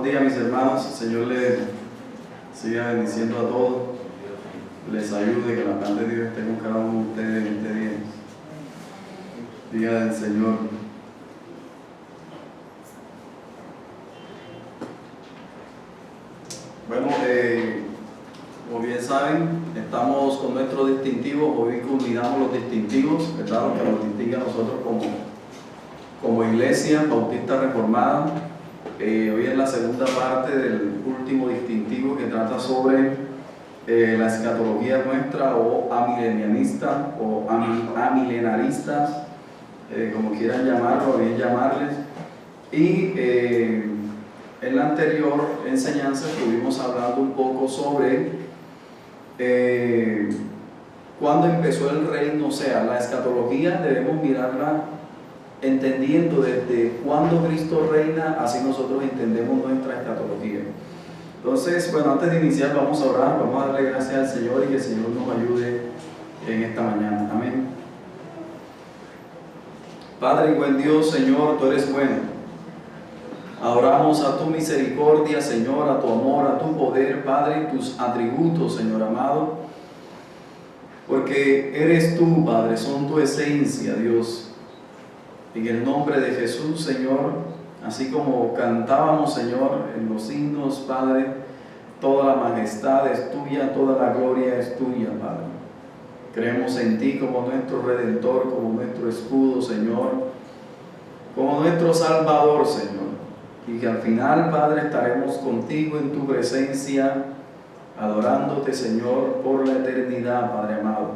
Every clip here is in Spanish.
Buenos días, mis hermanos. El Señor les siga bendiciendo a todos. Les ayude, que la paz de Dios esté con cada uno de ustedes en este día. Día del Señor. Bueno, como bien saben, estamos con nuestros distintivos. Hoy culminamos los distintivos, ¿verdad? Lo que nos distingue a nosotros como Iglesia Bautista Reformada. Hoy es la segunda parte del último distintivo que trata sobre la escatología nuestra, o amilenianista o amilenaristas, como quieran llamarlo o bien llamarles. Y en la anterior enseñanza estuvimos hablando un poco sobre cuándo empezó el reino. O sea, la escatología debemos mirarla entendiendo desde cuándo Cristo reina, así nosotros entendemos nuestra escatología. Entonces, bueno, antes de iniciar vamos a orar, vamos a darle gracias al Señor y que el Señor nos ayude en esta mañana. Amén. Padre y buen Dios, Señor, Tú eres bueno. Adoramos a Tu misericordia, Señor, a Tu amor, a Tu poder, Padre, Tus atributos, Señor amado, porque eres Tú, Padre, son Tu esencia, Dios. En el nombre de Jesús, Señor, así como cantábamos, Señor, en los himnos, Padre, toda la majestad es Tuya, toda la gloria es Tuya, Padre. Creemos en Ti como nuestro Redentor, como nuestro escudo, Señor, como nuestro Salvador, Señor. Y que al final, Padre, estaremos contigo en Tu presencia, adorándote, Señor, por la eternidad, Padre amado.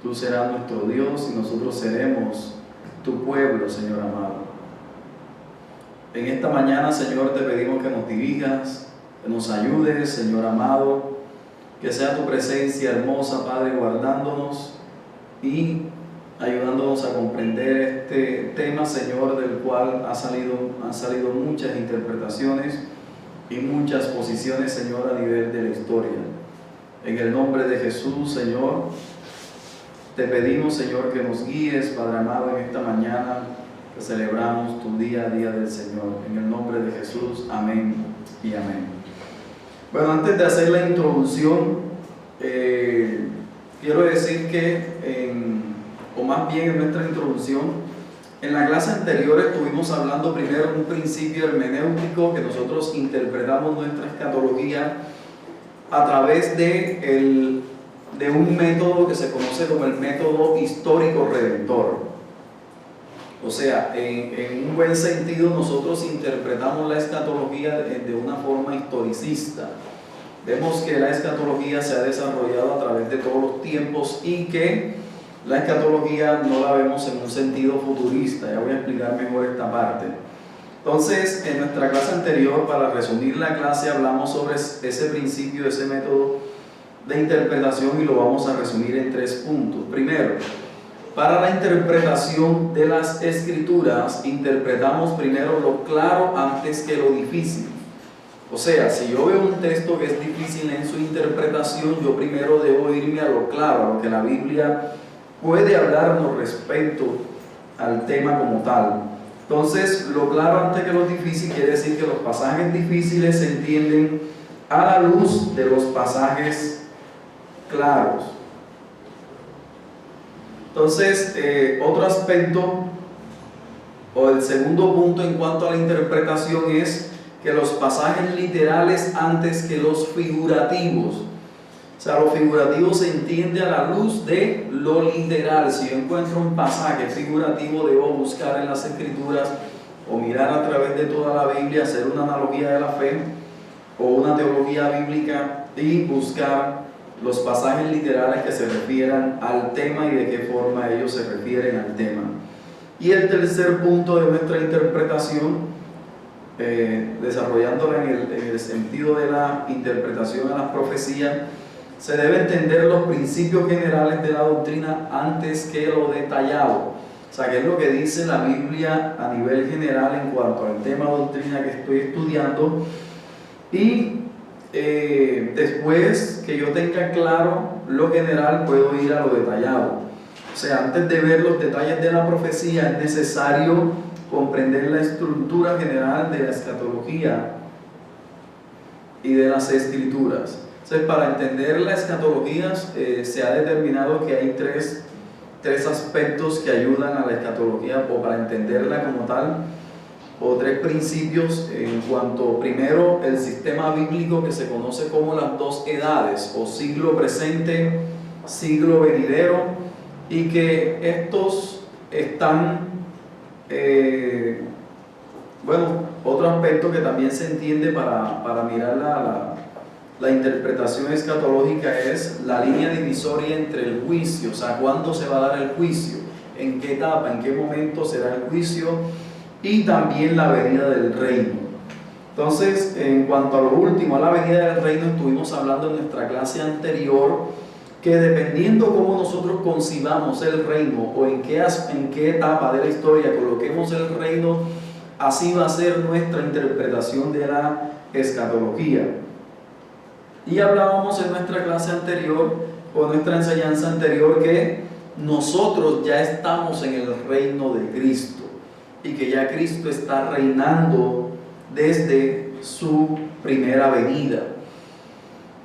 Tú serás nuestro Dios y nosotros seremos Tu pueblo, Señor amado. En esta mañana, Señor, Te pedimos que nos dirijas, que nos ayudes, Señor amado, que sea Tu presencia hermosa, Padre, guardándonos y ayudándonos a comprender este tema, Señor, del cual han salido muchas interpretaciones y muchas posiciones, Señor, a nivel de la historia. En el nombre de Jesús, Señor, Te pedimos, Señor, que nos guíes, Padre amado, en esta mañana que celebramos Tu día, Día del Señor. En el nombre de Jesús, amén y amén. Bueno, antes de hacer la introducción, quiero decir que, o más bien en nuestra introducción, en la clase anterior estuvimos hablando primero de un principio hermenéutico, que nosotros interpretamos nuestra escatología a través de un método que se conoce como el método histórico redentor. O sea, en un buen sentido, nosotros interpretamos la escatología de una forma historicista. Vemos que la escatología se ha desarrollado a través de todos los tiempos y que la escatología no la vemos en un sentido futurista. Ya voy a explicar mejor esta parte. Entonces, en nuestra clase anterior, para resumir la clase, hablamos sobre ese principio, ese método de interpretación, y lo vamos a resumir en 3 puntos. Primero, para la interpretación de las Escrituras, interpretamos primero lo claro antes que lo difícil. O sea, si yo veo un texto que es difícil en su interpretación, yo primero debo irme a lo claro, a lo que la Biblia puede hablarnos respecto al tema como tal. Entonces, lo claro antes que lo difícil quiere decir que los pasajes difíciles se entienden a la luz de los pasajes claros. Entonces, otro aspecto, o el segundo punto en cuanto a la interpretación, es que los pasajes literales antes que los figurativos. O sea, lo figurativo se entiende a la luz de lo literal. Si yo encuentro un pasaje figurativo, debo buscar en las Escrituras o mirar a través de toda la Biblia, hacer una analogía de la fe o una teología bíblica y buscar los pasajes literales que se refieran al tema y de qué forma ellos se refieren al tema. Y el tercer punto de nuestra interpretación, desarrollándola en el sentido de la interpretación de las profecías, se debe entender los principios generales de la doctrina antes que lo detallado. O sea, qué es lo que dice la Biblia a nivel general en cuanto al tema de doctrina que estoy estudiando, y después que yo tenga claro lo general, puedo ir a lo detallado. O sea, antes de ver los detalles de la profecía, es necesario comprender la estructura general de la escatología y de las Escrituras. Entonces, para entender la escatología se ha determinado que hay tres aspectos que ayudan a la escatología, o para entenderla como tal, o tres principios en cuanto, primero, el sistema bíblico que se conoce como las dos edades, o siglo presente, siglo venidero, y que estos están, otro aspecto que también se entiende para mirar la interpretación escatológica es la línea divisoria entre el juicio, o sea, cuándo se va a dar el juicio, en qué etapa, en qué momento será el juicio, y también la venida del reino. Entonces, en cuanto a lo último, a la venida del reino, estuvimos hablando en nuestra clase anterior que dependiendo cómo nosotros concibamos el reino o en qué etapa de la historia coloquemos el reino, así va a ser nuestra interpretación de la escatología. Y hablábamos en nuestra clase anterior, o nuestra enseñanza anterior, que nosotros ya estamos en el reino de Cristo y que ya Cristo está reinando desde su primera venida.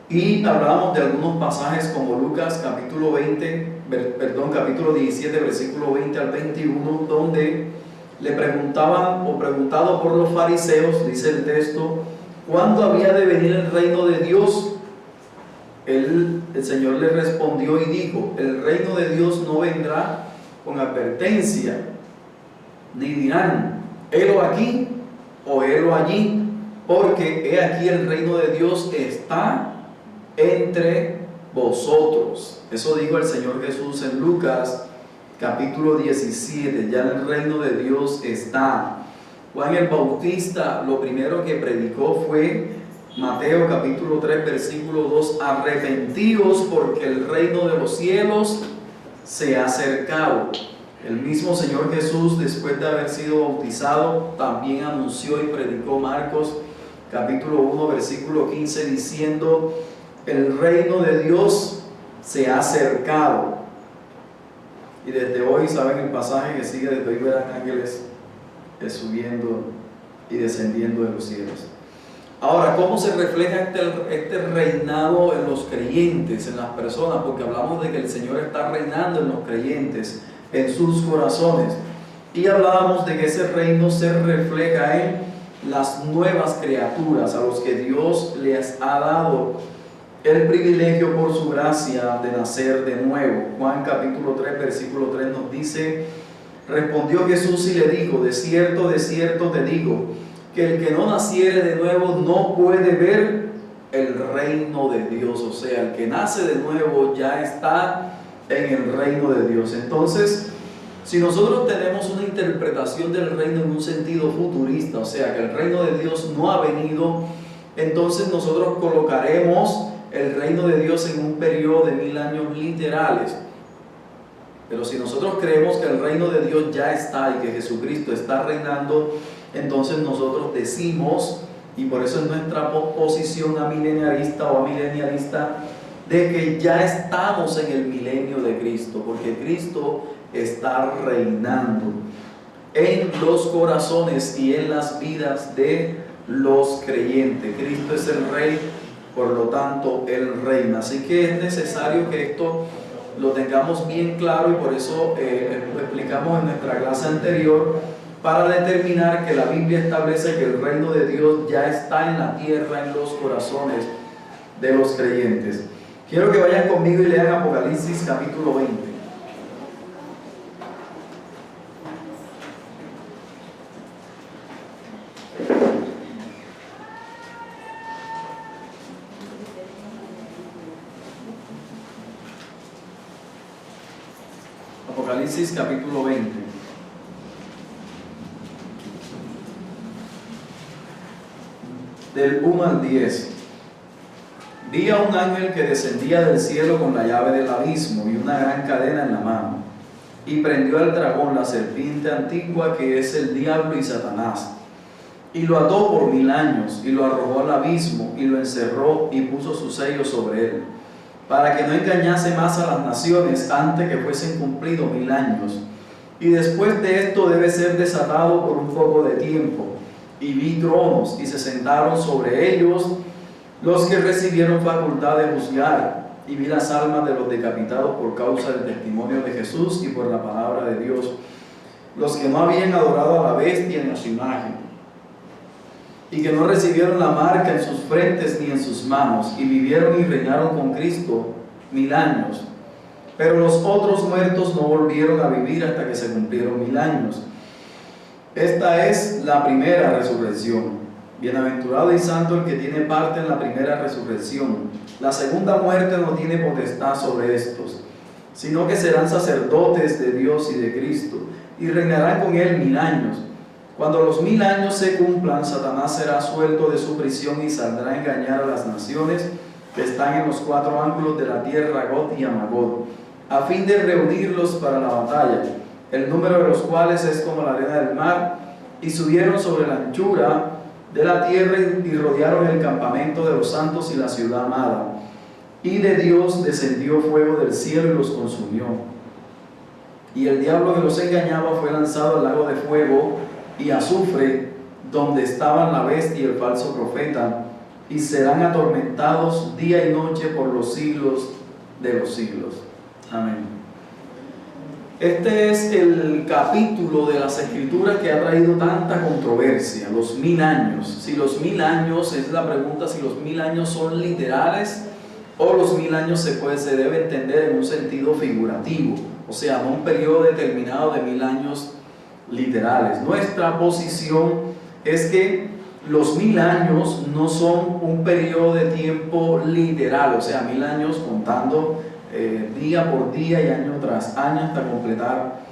Y hablábamos de algunos pasajes como Lucas capítulo 17, versículo 20 al 21, donde le preguntaban, o preguntado por los fariseos, dice el texto, ¿cuándo había de venir el reino de Dios? El Señor le respondió y dijo, el reino de Dios no vendrá con advertencia, ni dirán, helo aquí o helo allí, porque he aquí el reino de Dios está entre vosotros. Eso dijo el Señor Jesús en Lucas capítulo 17, ya el reino de Dios está. Juan el Bautista lo primero que predicó fue Mateo capítulo 3 versículo 2, arrepentíos porque el reino de los cielos se ha acercado. El mismo Señor Jesús, después de haber sido bautizado, también anunció y predicó Marcos capítulo 1 versículo 15 diciendo, el reino de Dios se ha acercado. Y desde hoy, ¿saben el pasaje que sigue? Desde hoy verán ángeles subiendo y descendiendo de los cielos. Ahora, ¿cómo se refleja este reinado en los creyentes, en las personas? Porque hablamos de que el Señor está reinando en los creyentes, en sus corazones. Y hablábamos de que ese reino se refleja en las nuevas criaturas, a los que Dios les ha dado el privilegio por su gracia de nacer de nuevo. Juan capítulo 3, versículo 3 nos dice, respondió Jesús y le dijo, de cierto te digo, que el que no naciere de nuevo no puede ver el reino de Dios. O sea, el que nace de nuevo ya está en el reino de Dios. Entonces, si nosotros tenemos una interpretación del reino en un sentido futurista, o sea, que el reino de Dios no ha venido, entonces nosotros colocaremos el reino de Dios en un periodo de 1000 años literales. Pero si nosotros creemos que el reino de Dios ya está y que Jesucristo está reinando, entonces nosotros decimos, y por eso es nuestra posición amilenialista o amilenialista, de que ya estamos en el milenio de Cristo, porque Cristo está reinando en los corazones y en las vidas de los creyentes. Cristo es el Rey, por lo tanto Él reina. Así que es necesario que esto lo tengamos bien claro, y por eso lo explicamos en nuestra clase anterior, para determinar que la Biblia establece que el reino de Dios ya está en la tierra, en los corazones de los creyentes. Quiero que vayan conmigo y lean Apocalipsis capítulo 20. Apocalipsis capítulo 20. Del 1 al 10. Vi a un ángel que descendía del cielo con la llave del abismo y una gran cadena en la mano, y prendió al dragón, la serpiente antigua, que es el diablo y Satanás, y lo ató por 1000 años, y lo arrojó al abismo, y lo encerró, y puso su sello sobre él, para que no engañase más a las naciones antes que fuesen cumplidos 1000 años. Y después de esto debe ser desatado por un poco de tiempo. Y vi tronos, y se sentaron sobre ellos, los que recibieron facultad de juzgar, y vi las almas de los decapitados por causa del testimonio de Jesús y por la palabra de Dios, los que no habían adorado a la bestia ni a su imagen, y que no recibieron la marca en sus frentes ni en sus manos, y vivieron y reinaron con Cristo 1000 años. Pero los otros muertos no volvieron a vivir hasta que se cumplieron 1000 años. Esta es la primera resurrección. Bienaventurado y santo el que tiene parte en la primera resurrección. La segunda muerte no tiene potestad sobre estos, sino que serán sacerdotes de Dios y de Cristo, y reinarán con él 1000 años. Cuando los 1000 años se cumplan, Satanás será suelto de su prisión y saldrá a engañar a las naciones que están en los 4 ángulos de la tierra, Gog y Magog, a fin de reunirlos para la batalla, el número de los cuales es como la arena del mar, y subieron sobre la anchura de la tierra y rodearon el campamento de los santos y la ciudad amada. Y de Dios descendió fuego del cielo y los consumió. Y el diablo que los engañaba fue lanzado al lago de fuego y azufre, donde estaban la bestia y el falso profeta, y serán atormentados día y noche por los siglos de los siglos. Amén. Este es el capítulo de las Escrituras que ha traído tanta controversia, los 1000 años. Si los 1000 años, es la pregunta, si los 1000 años son literales o los 1000 años se debe entender en un sentido figurativo, o sea, no un periodo determinado de 1000 años literales. Nuestra posición es que los 1000 años no son un periodo de tiempo literal, o sea, 1000 años contando día por día y año tras año hasta completar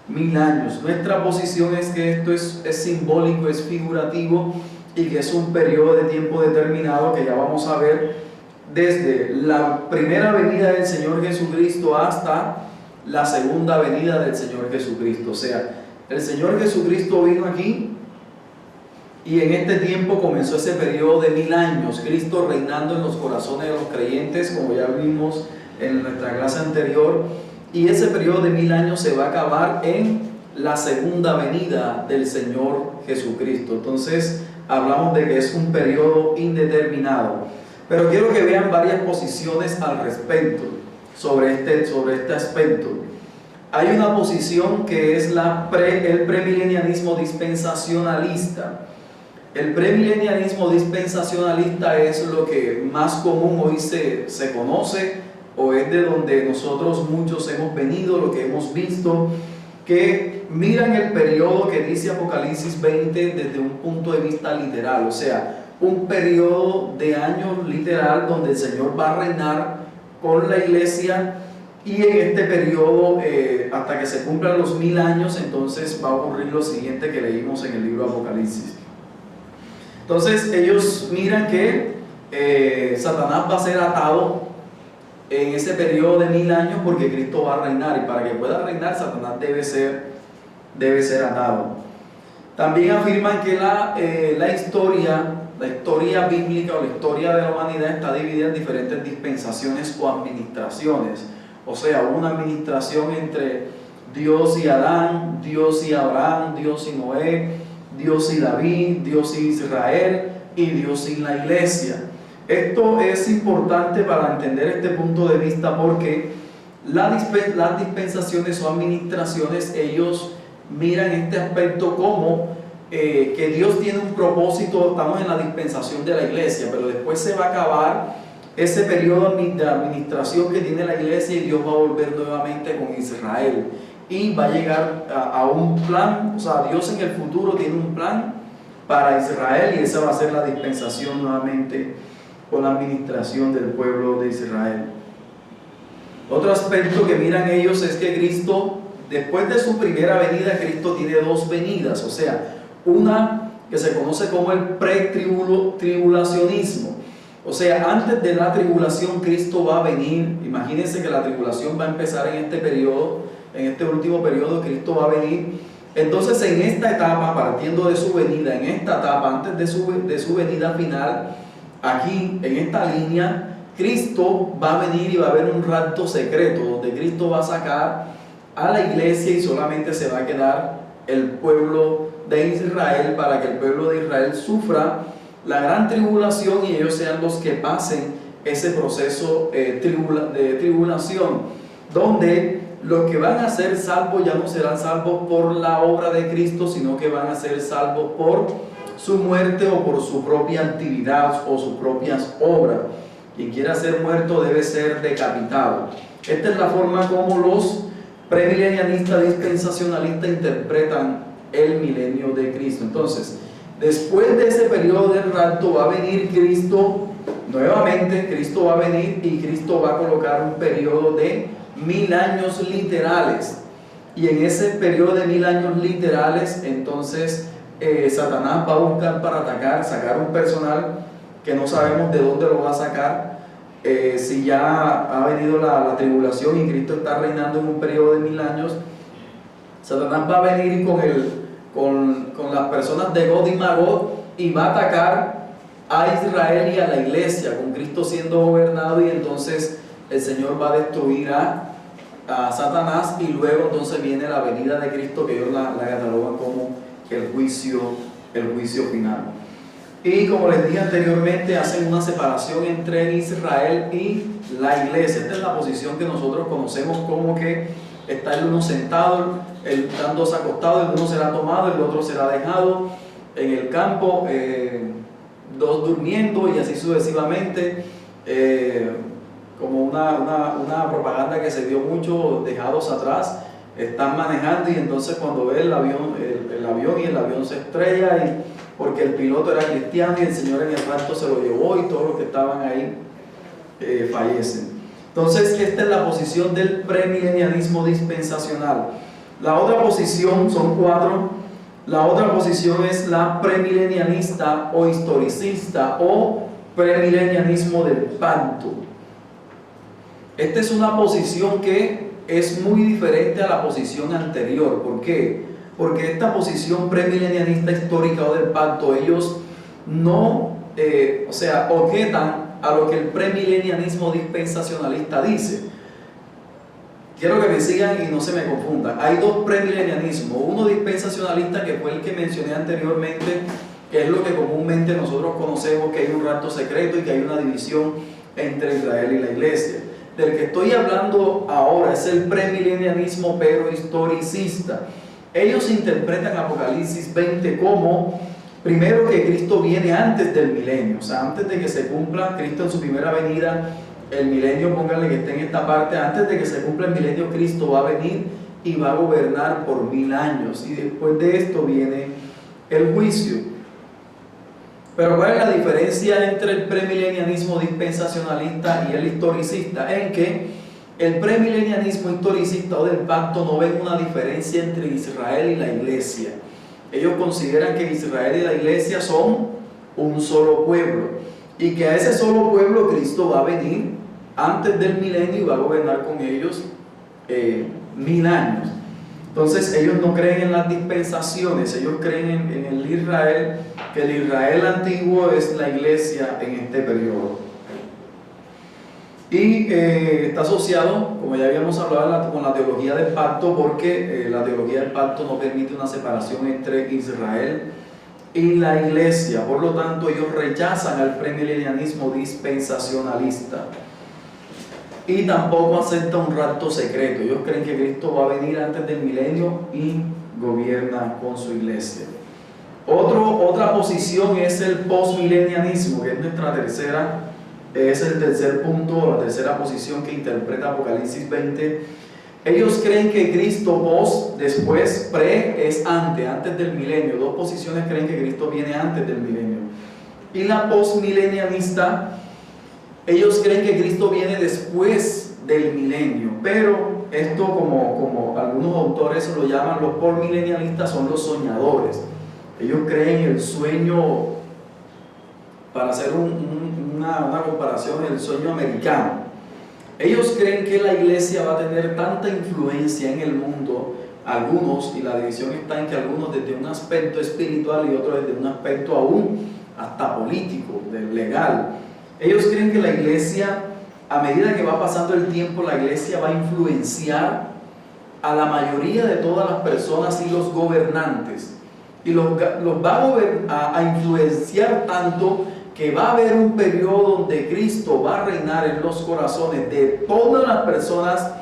1000 años. Nuestra posición es que esto es simbólico, es figurativo, y que es un periodo de tiempo determinado que ya vamos a ver desde la primera venida del Señor Jesucristo hasta la segunda venida del Señor Jesucristo. O sea, el Señor Jesucristo vino aquí y en este tiempo comenzó ese periodo de 1000 años, Cristo reinando en los corazones de los creyentes, como ya vimos en nuestra clase anterior, y ese periodo de 1000 años se va a acabar en la segunda venida del Señor Jesucristo. Entonces hablamos de que es un periodo indeterminado, pero quiero que vean varias posiciones al respecto sobre este aspecto. Hay una posición que es el premilenialismo dispensacionalista. El premilenialismo dispensacionalista es lo que más común hoy se conoce, o es de donde nosotros muchos hemos venido, lo que hemos visto, que miran el periodo que dice Apocalipsis 20 desde un punto de vista literal, o sea, un periodo de años literal donde el Señor va a reinar con la iglesia, y en este periodo, hasta que se cumplan los 1000 años, entonces va a ocurrir lo siguiente que leímos en el libro de Apocalipsis. Entonces ellos miran que Satanás va a ser atado en ese periodo de 1000 años porque Cristo va a reinar, y para que pueda reinar Satanás debe ser atado. También afirman que la historia bíblica o la historia de la humanidad está dividida en diferentes dispensaciones o administraciones. O sea, una administración entre Dios y Adán, Dios y Abraham, Dios y Noé, Dios y David, Dios y Israel, y Dios y la iglesia. Esto es importante para entender este punto de vista, porque las dispensaciones o administraciones, ellos miran este aspecto como que Dios tiene un propósito. Estamos en la dispensación de la iglesia, pero después se va a acabar ese periodo de administración que tiene la iglesia y Dios va a volver nuevamente con Israel y va a llegar a un plan. O sea, Dios en el futuro tiene un plan para Israel, y esa va a ser la dispensación nuevamente con la administración del pueblo de Israel. Otro aspecto que miran ellos es que Cristo, después de su primera venida, Cristo tiene dos venidas, o sea, una que se conoce como el pretribulacionismo. O sea, antes de la tribulación Cristo va a venir. Imagínense que la tribulación va a empezar en este periodo, en este último periodo Cristo va a venir. Entonces en esta etapa, partiendo de su venida, en esta etapa, antes de su venida final, aquí en esta línea, Cristo va a venir y va a haber un rapto secreto, donde Cristo va a sacar a la iglesia y solamente se va a quedar el pueblo de Israel, para que el pueblo de Israel sufra la gran tribulación y ellos sean los que pasen ese proceso de tribulación, donde los que van a ser salvos ya no serán salvos por la obra de Cristo, sino que van a ser salvos por su muerte o por su propia actividad o sus propias obras. Quien quiera ser muerto debe ser decapitado. Esta es la forma como los premilenianistas dispensacionalistas interpretan el milenio de Cristo. Entonces, después de ese periodo del rapto va a venir Cristo nuevamente. Cristo va a venir y Cristo va a colocar un periodo de 1000 años literales, y en ese periodo de 1000 años literales entonces Satanás va a buscar para atacar, sacar un personal que no sabemos de dónde lo va a sacar. Si ya ha venido la tribulación y Cristo está reinando en un periodo de 1000 años, Satanás va a venir con las personas de Gog y Magog y va a atacar a Israel y a la iglesia, con Cristo siendo gobernado, y entonces el Señor va a destruir a Satanás, y luego entonces viene la venida de Cristo, que ellos la catalogan como el juicio final. Y como les dije anteriormente, hacen una separación entre Israel y la iglesia. Esta es la posición que nosotros conocemos como que está el uno sentado, están dos acostados, el uno será tomado, el otro será dejado en el campo, dos durmiendo, y así sucesivamente. Como una propaganda que se dio mucho, dejados atrás, están manejando, y entonces cuando ve el avión y el avión se estrella, porque el piloto era cristiano y el Señor en el rapto se lo llevó, y todos los que estaban ahí fallecen. Entonces esta es la posición del premilenianismo dispensacional. La otra posición, son 4, la otra posición es la premilenianista o historicista o premilenianismo del pacto. Esta es una posición que es muy diferente a la posición anterior. ¿Por qué? Porque esta posición premilenianista histórica o del pacto, ellos no, objetan a lo que el premilenianismo dispensacionalista dice. Quiero que me sigan y no se me confundan. Hay dos premilenianismos, uno dispensacionalista, que fue el que mencioné anteriormente, que es lo que comúnmente nosotros conocemos, que hay un rapto secreto y que hay una división entre Israel y la iglesia. Del que estoy hablando ahora es el premilenianismo pero historicista. Ellos interpretan Apocalipsis 20 como, primero, que Cristo viene antes del milenio, o sea, antes de que se cumpla Cristo en su primera venida, el milenio, pónganle que esté en esta parte, antes de que se cumpla el milenio, Cristo va a venir y va a gobernar por 1000 años, y después de esto viene el juicio. Pero ¿cuál es la diferencia entre el premilenianismo dispensacionalista y el historicista? En que el premilenianismo historicista o del pacto no ven una diferencia entre Israel y la iglesia. Ellos consideran que Israel y la iglesia son un solo pueblo, y que a ese solo pueblo Cristo va a venir antes del milenio y va a gobernar con ellos 1000 años. Entonces ellos no creen en las dispensaciones, ellos creen en el Israel, que el Israel antiguo es la iglesia en este periodo. Y está asociado, como ya habíamos hablado, con la teología del pacto, porque la teología del pacto no permite una separación entre Israel y la iglesia. Por lo tanto, ellos rechazan al premilenianismo dispensacionalista. Y tampoco acepta un rapto secreto. Ellos creen que Cristo va a venir antes del milenio y gobierna con su iglesia. Otra posición es el postmilenianismo, que es el tercer punto, la tercera posición que interpreta Apocalipsis 20. Ellos creen que Cristo post, después, pre es antes del milenio. Dos posiciones creen que Cristo viene antes del milenio. Y la postmilenianista, ellos creen que Cristo viene después del milenio, pero esto, como algunos autores lo llaman, los postmilenialistas son los soñadores. Ellos creen en el sueño, para hacer una comparación, el sueño americano. Ellos creen que la iglesia va a tener tanta influencia en el mundo, algunos, y la división está en que algunos desde un aspecto espiritual y otros desde un aspecto aún hasta político, legal. Ellos creen que la iglesia, a medida que va pasando el tiempo, la iglesia va a influenciar a la mayoría de todas las personas y los gobernantes. y los va a influenciar tanto que va a haber un periodo donde Cristo va a reinar en los corazones de todas las personas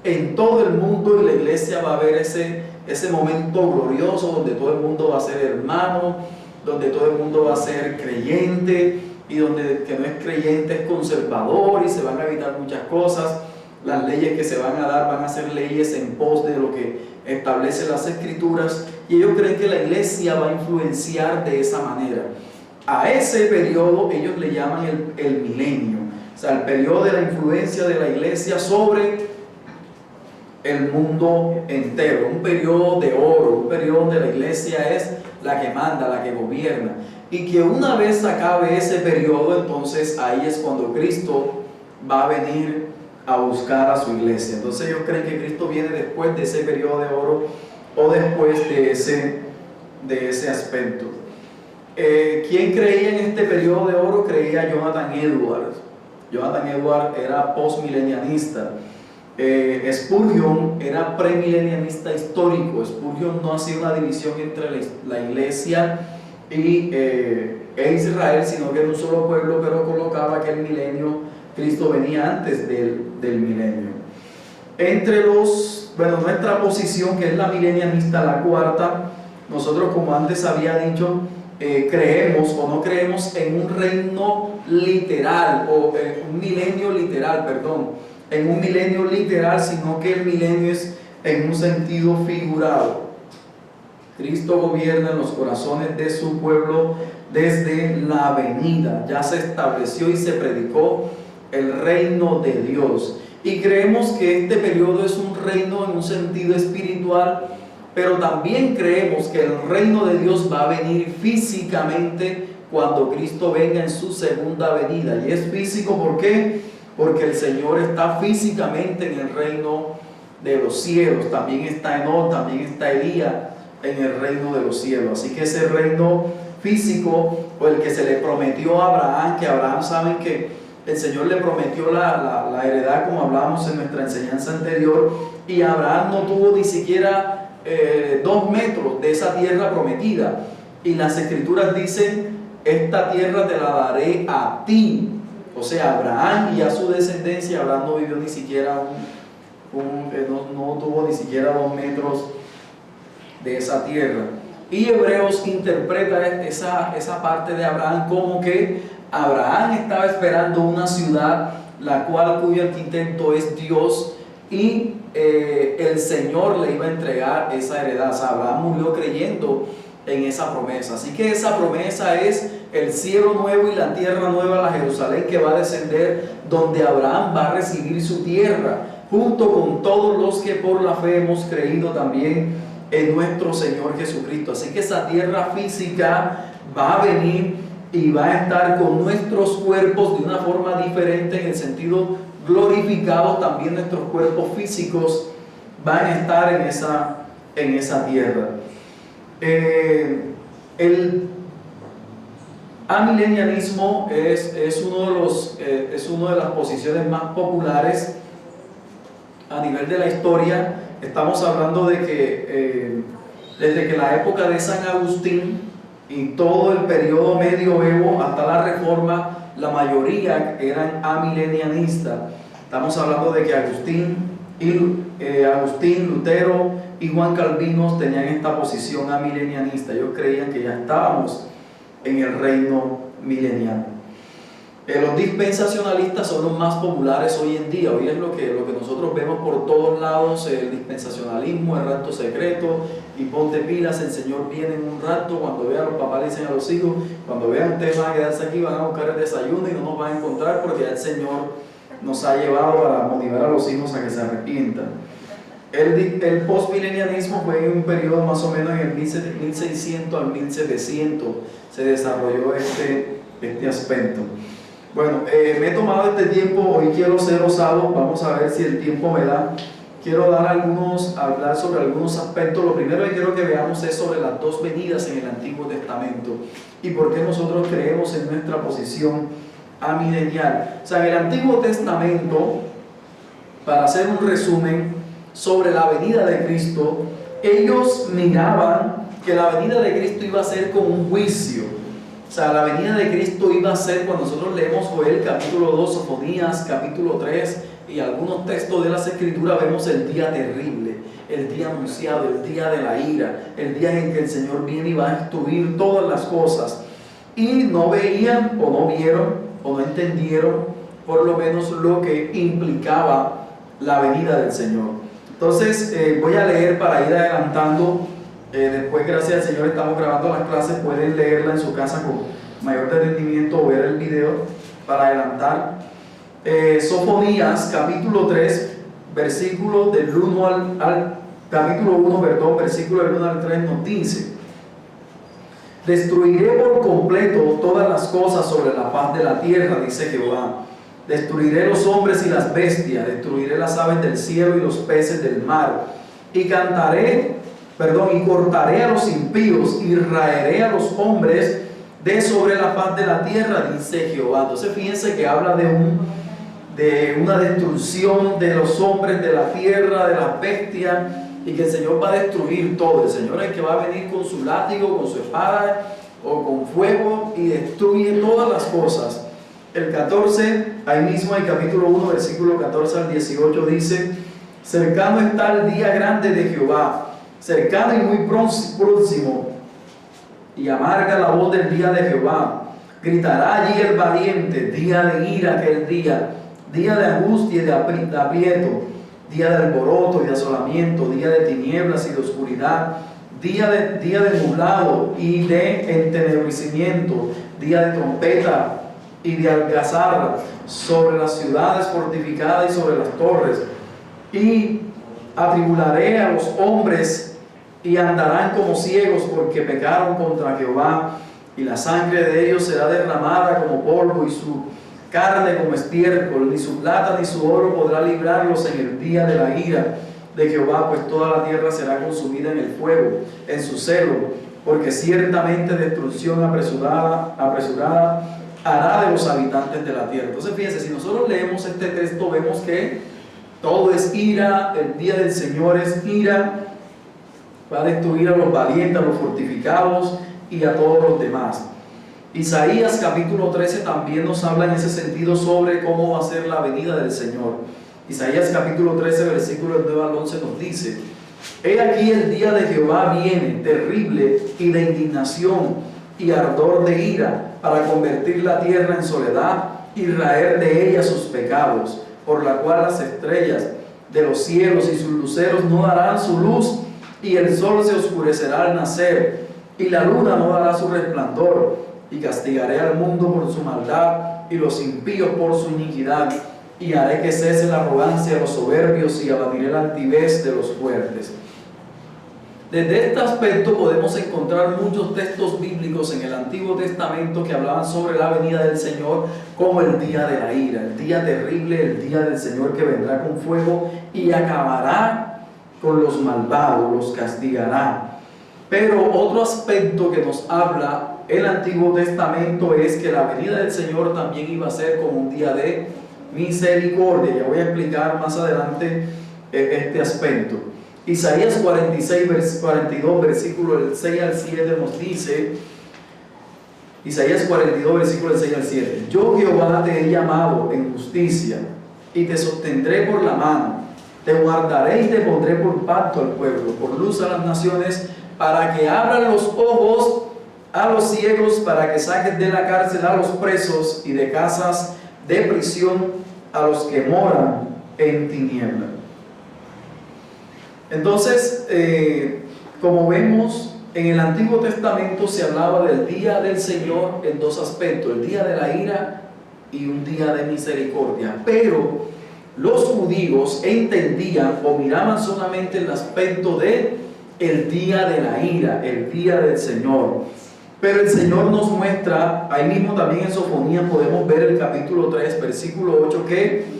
en todo el mundo, y la iglesia va a ver ese momento glorioso donde todo el mundo va a ser hermano, donde todo el mundo va a ser creyente, y donde el que no es creyente es conservador, y se van a evitar muchas cosas. Las leyes que se van a dar van a ser leyes en pos de lo que establecen las Escrituras, y ellos creen que la iglesia va a influenciar de esa manera. A ese periodo ellos le llaman el milenio, o sea, el periodo de la influencia de la iglesia sobre el mundo entero, un periodo de oro, un periodo donde la iglesia es la que manda, la que gobierna, y que una vez acabe ese periodo, entonces ahí es cuando Cristo va a venir a buscar a su iglesia. Entonces ellos creen que Cristo viene después de ese periodo de oro, o después de ese aspecto. ¿Quién creía en este periodo de oro? Creía Jonathan Edwards. Jonathan Edwards era postmilenianista. Spurgeon era premilenianista histórico. Spurgeon no hacía una división entre la iglesia e Israel, sino que era un solo pueblo, pero colocaba que el milenio, Cristo venía antes del milenio. Nuestra posición, que es la milenianista, la cuarta, nosotros, como antes había dicho, creemos o no creemos en un reino literal, o un milenio literal, en un milenio literal, sino que el milenio es en un sentido figurado. Cristo gobierna en los corazones de su pueblo desde la venida. Ya se estableció y se predicó el reino de Dios. Y creemos que este periodo es un reino en un sentido espiritual, pero también creemos que el reino de Dios va a venir físicamente cuando Cristo venga en su segunda venida. Y es físico, ¿por qué? Porque el Señor está físicamente en el reino de los cielos. También está Enoc, también está Elías en el reino de los cielos. Así que ese reino físico, o el que se le prometió a Abraham, que Abraham, saben que el Señor le prometió la heredad, como hablamos en nuestra enseñanza anterior, y Abraham no tuvo ni siquiera 2 metros de esa tierra prometida, y las Escrituras dicen: esta tierra te la daré a ti. O sea, Abraham y a su descendencia. Abraham no vivió ni siquiera no tuvo ni siquiera 2 metros de esa tierra. Y Hebreos interpreta esa parte de Abraham como que Abraham estaba esperando una ciudad, cuyo arquitecto es Dios, y el Señor le iba a entregar esa heredad. O sea, Abraham murió creyendo en esa promesa. Así que esa promesa es el cielo nuevo y la tierra nueva, la Jerusalén que va a descender, donde Abraham va a recibir su tierra, junto con todos los que por la fe hemos creído también en nuestro Señor Jesucristo. Así que esa tierra física va a venir y va a estar con nuestros cuerpos de una forma diferente, en el sentido glorificados. También nuestros cuerpos físicos van a estar en esa tierra. El amilenianismo es una de las posiciones más populares a nivel de la historia. Estamos hablando de que desde que la época de San Agustín y todo el periodo medioevo hasta la Reforma, la mayoría eran amilenianistas. Estamos hablando de que Agustín, Lutero y Juan Calvino tenían esta posición amilenianista. Ellos creían que ya estábamos en el reino milenial. Los dispensacionalistas son los más populares hoy en día. Hoy es lo que nosotros vemos por todos lados: el dispensacionalismo, el rapto secreto, y ponte pilas, el Señor viene en un rato. Cuando vean, los papás le dicen a los hijos: cuando vean, ustedes van a quedarse aquí, van a buscar el desayuno y no nos van a encontrar, porque ya el Señor nos ha llevado para motivar a los hijos a que se arrepientan. El postmilenianismo fue en un periodo más o menos en el 1600 al 1700 se desarrolló este aspecto. Bueno, me he tomado este tiempo. Hoy quiero ser osado. Vamos a ver si el tiempo me da. Quiero hablar sobre algunos aspectos. Lo primero que quiero que veamos es sobre las 2 venidas en el Antiguo Testamento y por qué nosotros creemos en nuestra posición amilenial. O sea, en el Antiguo Testamento, para hacer un resumen sobre la venida de Cristo, ellos miraban que la venida de Cristo iba a ser como un juicio. O sea, la venida de Cristo iba a ser, cuando nosotros leemos Joel capítulo 2, Sofonías capítulo 3 y algunos textos de las Escrituras, vemos el día terrible, el día anunciado, el día de la ira, el día en que el Señor viene y va a destruir todas las cosas. Y no veían o no vieron o no entendieron por lo menos lo que implicaba la venida del Señor. Entonces voy a leer para ir adelantando. Después, gracias al Señor, estamos grabando las clases, pueden leerla en su casa con mayor detenimiento o ver el video para adelantar. Sofonías capítulo 3, versículo del 1 capítulo 1, perdón, versículo del 1 al 3 nos dice: destruiré por completo todas las cosas sobre la faz de la tierra, dice Jehová. Destruiré los hombres y las bestias, destruiré las aves del cielo y los peces del mar, y cortaré a los impíos y raeré a los hombres de sobre la faz de la tierra, dice Jehová. Entonces fíjense que habla de una destrucción de los hombres, de la tierra, de las bestias, y que el Señor va a destruir todo. El Señor es el que va a venir con su látigo, con su espada o con fuego y destruye todas las cosas. El 14, ahí mismo en el capítulo 1, versículo 14 al 18 dice: cercano está el día grande de Jehová, cercano y muy próximo, y amarga la voz del día de Jehová. Gritará allí el valiente, día de ira aquel día, día de angustia y de aprieto, día de alboroto y de asolamiento, día de tinieblas y de oscuridad, día de nublado y de entenebrecimiento, día de trompeta y de algazara sobre las ciudades fortificadas y sobre las torres. Y atribularé a los hombres y andarán como ciegos porque pecaron contra Jehová, y la sangre de ellos será derramada como polvo y su carne como estiércol, ni su plata ni su oro podrá librarlos en el día de la ira de Jehová, pues toda la tierra será consumida en el fuego, en su celo, porque ciertamente destrucción apresurada hará de los habitantes de la tierra. Entonces fíjense, si nosotros leemos este texto, vemos que todo es ira, el día del Señor es ira, va a destruir a los valientes, a los fortificados y a todos los demás. Isaías capítulo 13 también nos habla en ese sentido sobre cómo va a ser la venida del Señor. Isaías capítulo 13, versículos 9 al 11 nos dice: he aquí el día de Jehová viene, terrible y de indignación y ardor de ira, para convertir la tierra en soledad y raer de ella sus pecados, por la cual las estrellas de los cielos y sus luceros no darán su luz, y el sol se oscurecerá al nacer, y la luna no dará su resplandor, y castigaré al mundo por su maldad, y los impíos por su iniquidad, y haré que cese la arrogancia de los soberbios, y abatiré la altivez de los fuertes. Desde este aspecto podemos encontrar muchos textos bíblicos en el Antiguo Testamento que hablaban sobre la venida del Señor como el día de la ira, el día terrible, el día del Señor que vendrá con fuego y acabará con los malvados, los castigará. Pero otro aspecto que nos habla el Antiguo Testamento es que la venida del Señor también iba a ser como un día de misericordia. Ya voy a explicar más adelante este aspecto. Isaías 42, versículo del 6 al 7 nos dice: Isaías 42, versículo del 6 al 7: yo Jehová te he llamado en justicia y te sostendré por la mano, te guardaré y te pondré por pacto al pueblo, por luz a las naciones, para que abran los ojos a los ciegos, para que saques de la cárcel a los presos y de casas de prisión a los que moran en tinieblas. Entonces, como vemos, en el Antiguo Testamento se hablaba del día del Señor en dos aspectos: el día de la ira y un día de misericordia. Pero los judíos entendían o miraban solamente el aspecto de el día de la ira, el día del Señor. Pero el Señor nos muestra, ahí mismo también en Sofonías podemos ver el capítulo 3, versículo 8, que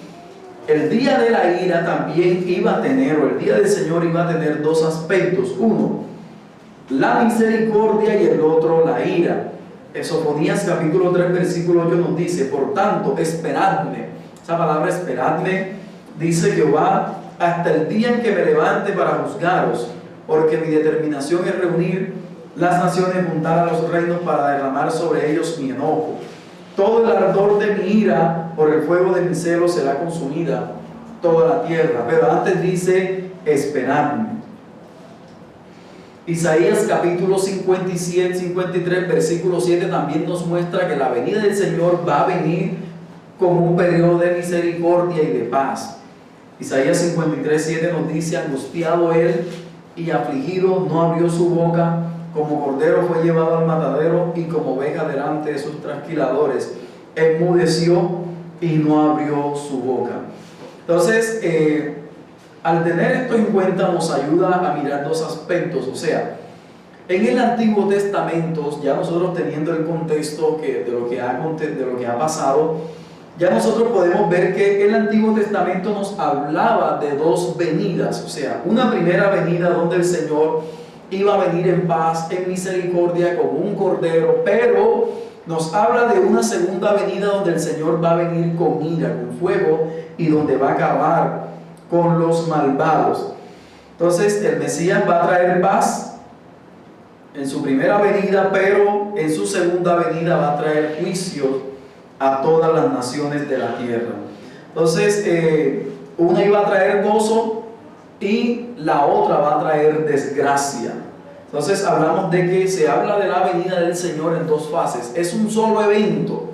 el día de la ira también iba a tener, o el día del Señor iba a tener dos aspectos: uno, la misericordia, y el otro, la ira. En Sofonías capítulo 3, versículo 8 nos dice: por tanto, esperadme. Esa palabra esperadme, dice Jehová, hasta el día en que me levante para juzgaros, porque mi determinación es reunir las naciones juntar a los reinos para derramar sobre ellos mi enojo. Todo el ardor de mi ira por el fuego de mi celo será consumida toda la tierra. Pero antes dice, esperadme. Isaías capítulo 53, versículo 7 también nos muestra que la venida del Señor va a venir como un periodo de misericordia y de paz. Isaías 53, 7 nos dice, angustiado él y afligido, no abrió su boca, como cordero fue llevado al matadero y como oveja delante de sus trasquiladores, enmudeció y no abrió su boca. Entonces, al tener esto en cuenta nos ayuda a mirar dos aspectos. O sea, en el Antiguo Testamento, ya nosotros teniendo el contexto de lo que ha pasado, ya nosotros podemos ver que el Antiguo Testamento nos hablaba de dos venidas. O sea, una primera venida donde el Señor iba a venir en paz, en misericordia, como un cordero, pero nos habla de una segunda venida donde el Señor va a venir con ira, con fuego, y donde va a acabar con los malvados. Entonces el Mesías va a traer paz en su primera venida, pero en su segunda venida va a traer juicio a todas las naciones de la tierra. Entonces una iba a traer gozo y la otra va a traer desgracia. Entonces hablamos de que se habla de la venida del Señor en dos fases. Es un solo evento,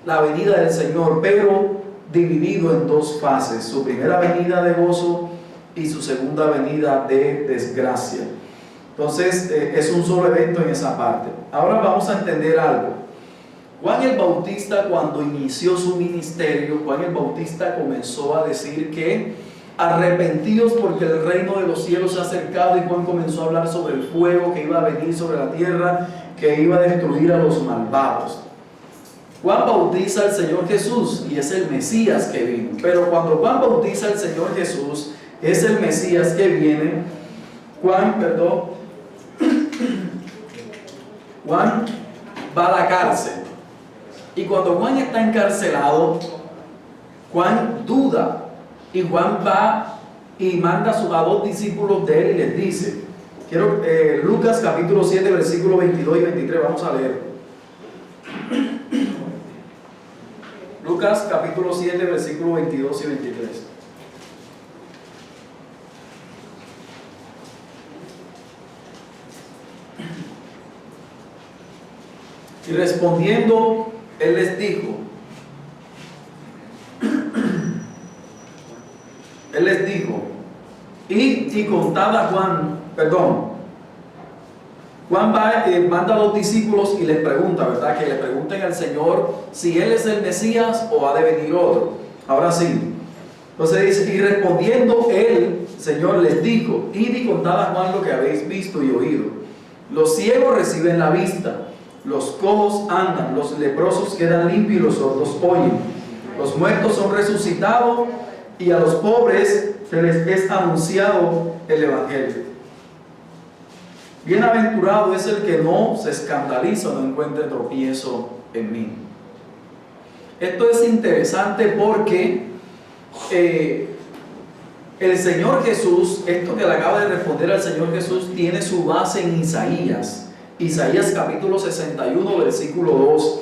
la venida del Señor, pero dividido en dos fases: su primera venida de gozo y su segunda venida de desgracia. Entonces es un solo evento en esa parte. Ahora vamos a entender algo. Juan el Bautista, cuando inició su ministerio, Juan el Bautista comenzó a decir que arrepentidos porque el reino de los cielos se ha acercado, y Juan comenzó a hablar sobre el fuego que iba a venir sobre la tierra, que iba a destruir a los malvados. Juan bautiza al Señor Jesús y es el Mesías que vino. Pero cuando Juan bautiza al Señor Jesús, es el Mesías que viene. Juan va a la cárcel. Y cuando Juan está encarcelado, Juan duda. Y Juan va y manda a dos discípulos de él y les dice, Lucas capítulo 7, versículos 22 y 23, vamos a leer. Lucas capítulo 7, versículos 22 y 23. Y respondiendo, él les dijo, id y contad a Juan, Juan va, manda a los discípulos y les pregunta, ¿verdad? Que le pregunten al Señor si Él es el Mesías o ha de venir otro. Ahora sí. Entonces dice, y respondiendo él, Señor, les dijo, id y contad a Juan lo que habéis visto y oído. Los ciegos reciben la vista, los cojos andan, los leprosos quedan limpios y los sordos oyen. Los muertos son resucitados y a los pobres se les es anunciado el Evangelio. Bienaventurado es el que no se escandaliza, no encuentre tropiezo en mí. Esto es interesante porque el Señor Jesús, esto que le acaba de responder al Señor Jesús, tiene su base en Isaías. Isaías capítulo 61, versículo 2.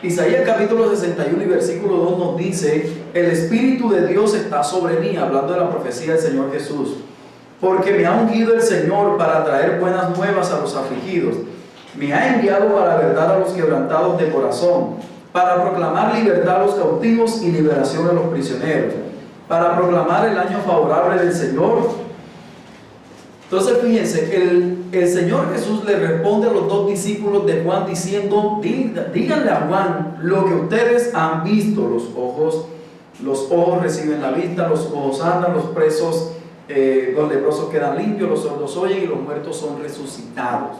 Isaías capítulo 61 y versículo 2 nos dice, el Espíritu de Dios está sobre mí, hablando de la profecía del Señor Jesús, porque me ha ungido el Señor para traer buenas nuevas a los afligidos. Me ha enviado para verdad a los quebrantados de corazón, para proclamar libertad a los cautivos y liberación a los prisioneros, para proclamar el año favorable del Señor. Entonces fíjense, el Señor Jesús le responde a los dos discípulos de Juan diciendo, díganle a Juan lo que ustedes han visto. Los ojos reciben la vista, los ojos andan, los presos, los leprosos quedan limpios, los sordos oyen y los muertos son resucitados.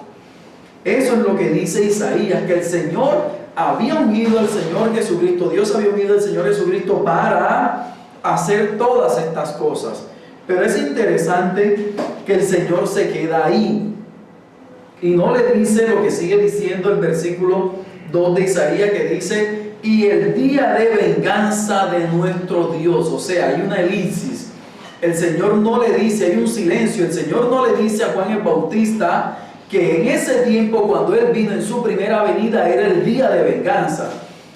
Eso es lo que dice Isaías, que el Señor había ungido al Señor Jesucristo, Dios había ungido al Señor Jesucristo para hacer todas estas cosas. Pero es interesante que el Señor se queda ahí y no le dice lo que sigue diciendo el versículo 2 de Isaías, que dice, y el día de venganza de nuestro Dios. O sea, hay una elipsis. El Señor no le dice, hay un silencio. El Señor no le dice a Juan el Bautista que en ese tiempo, cuando Él vino en su primera venida, era el día de venganza,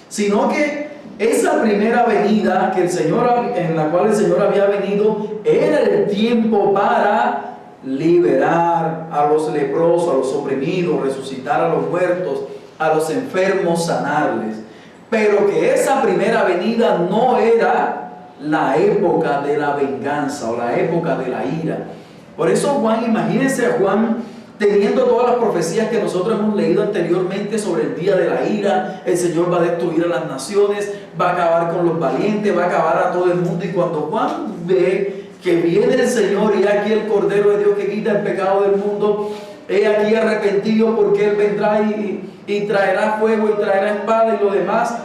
sino que esa primera venida que el Señor, en la cual el Señor había venido, era el tiempo para liberar a los leprosos, a los oprimidos, resucitar a los muertos, a los enfermos, sanarles. Pero que esa primera venida no era la época de la venganza o la época de la ira. Por eso Juan, imagínense a Juan teniendo todas las profecías que nosotros hemos leído anteriormente sobre el día de la ira. El Señor va a destruir a las naciones, va a acabar con los valientes, va a acabar a todo el mundo. Y cuando Juan ve que viene el Señor y aquí el Cordero de Dios que quita el pecado del mundo, he aquí arrepentido, porque Él vendrá y traerá fuego y traerá espada y lo demás.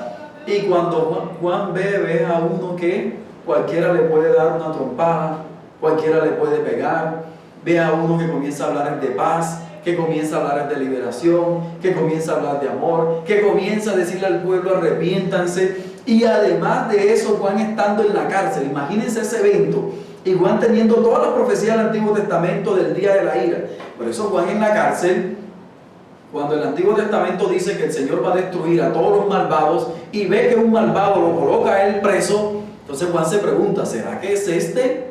Y cuando Juan ve a uno que cualquiera le puede dar una trompada, cualquiera le puede pegar. Ve a uno que comienza a hablar de paz, que comienza a hablar de liberación, que comienza a hablar de amor, que comienza a decirle al pueblo arrepiéntanse. Y además de eso, Juan estando en la cárcel, imagínense ese evento, y Juan teniendo todas las profecías del Antiguo Testamento del día de la ira. Por eso Juan en la cárcel, cuando el Antiguo Testamento dice que el Señor va a destruir a todos los malvados y ve que un malvado lo coloca a él preso, entonces Juan se pregunta, ¿será que es este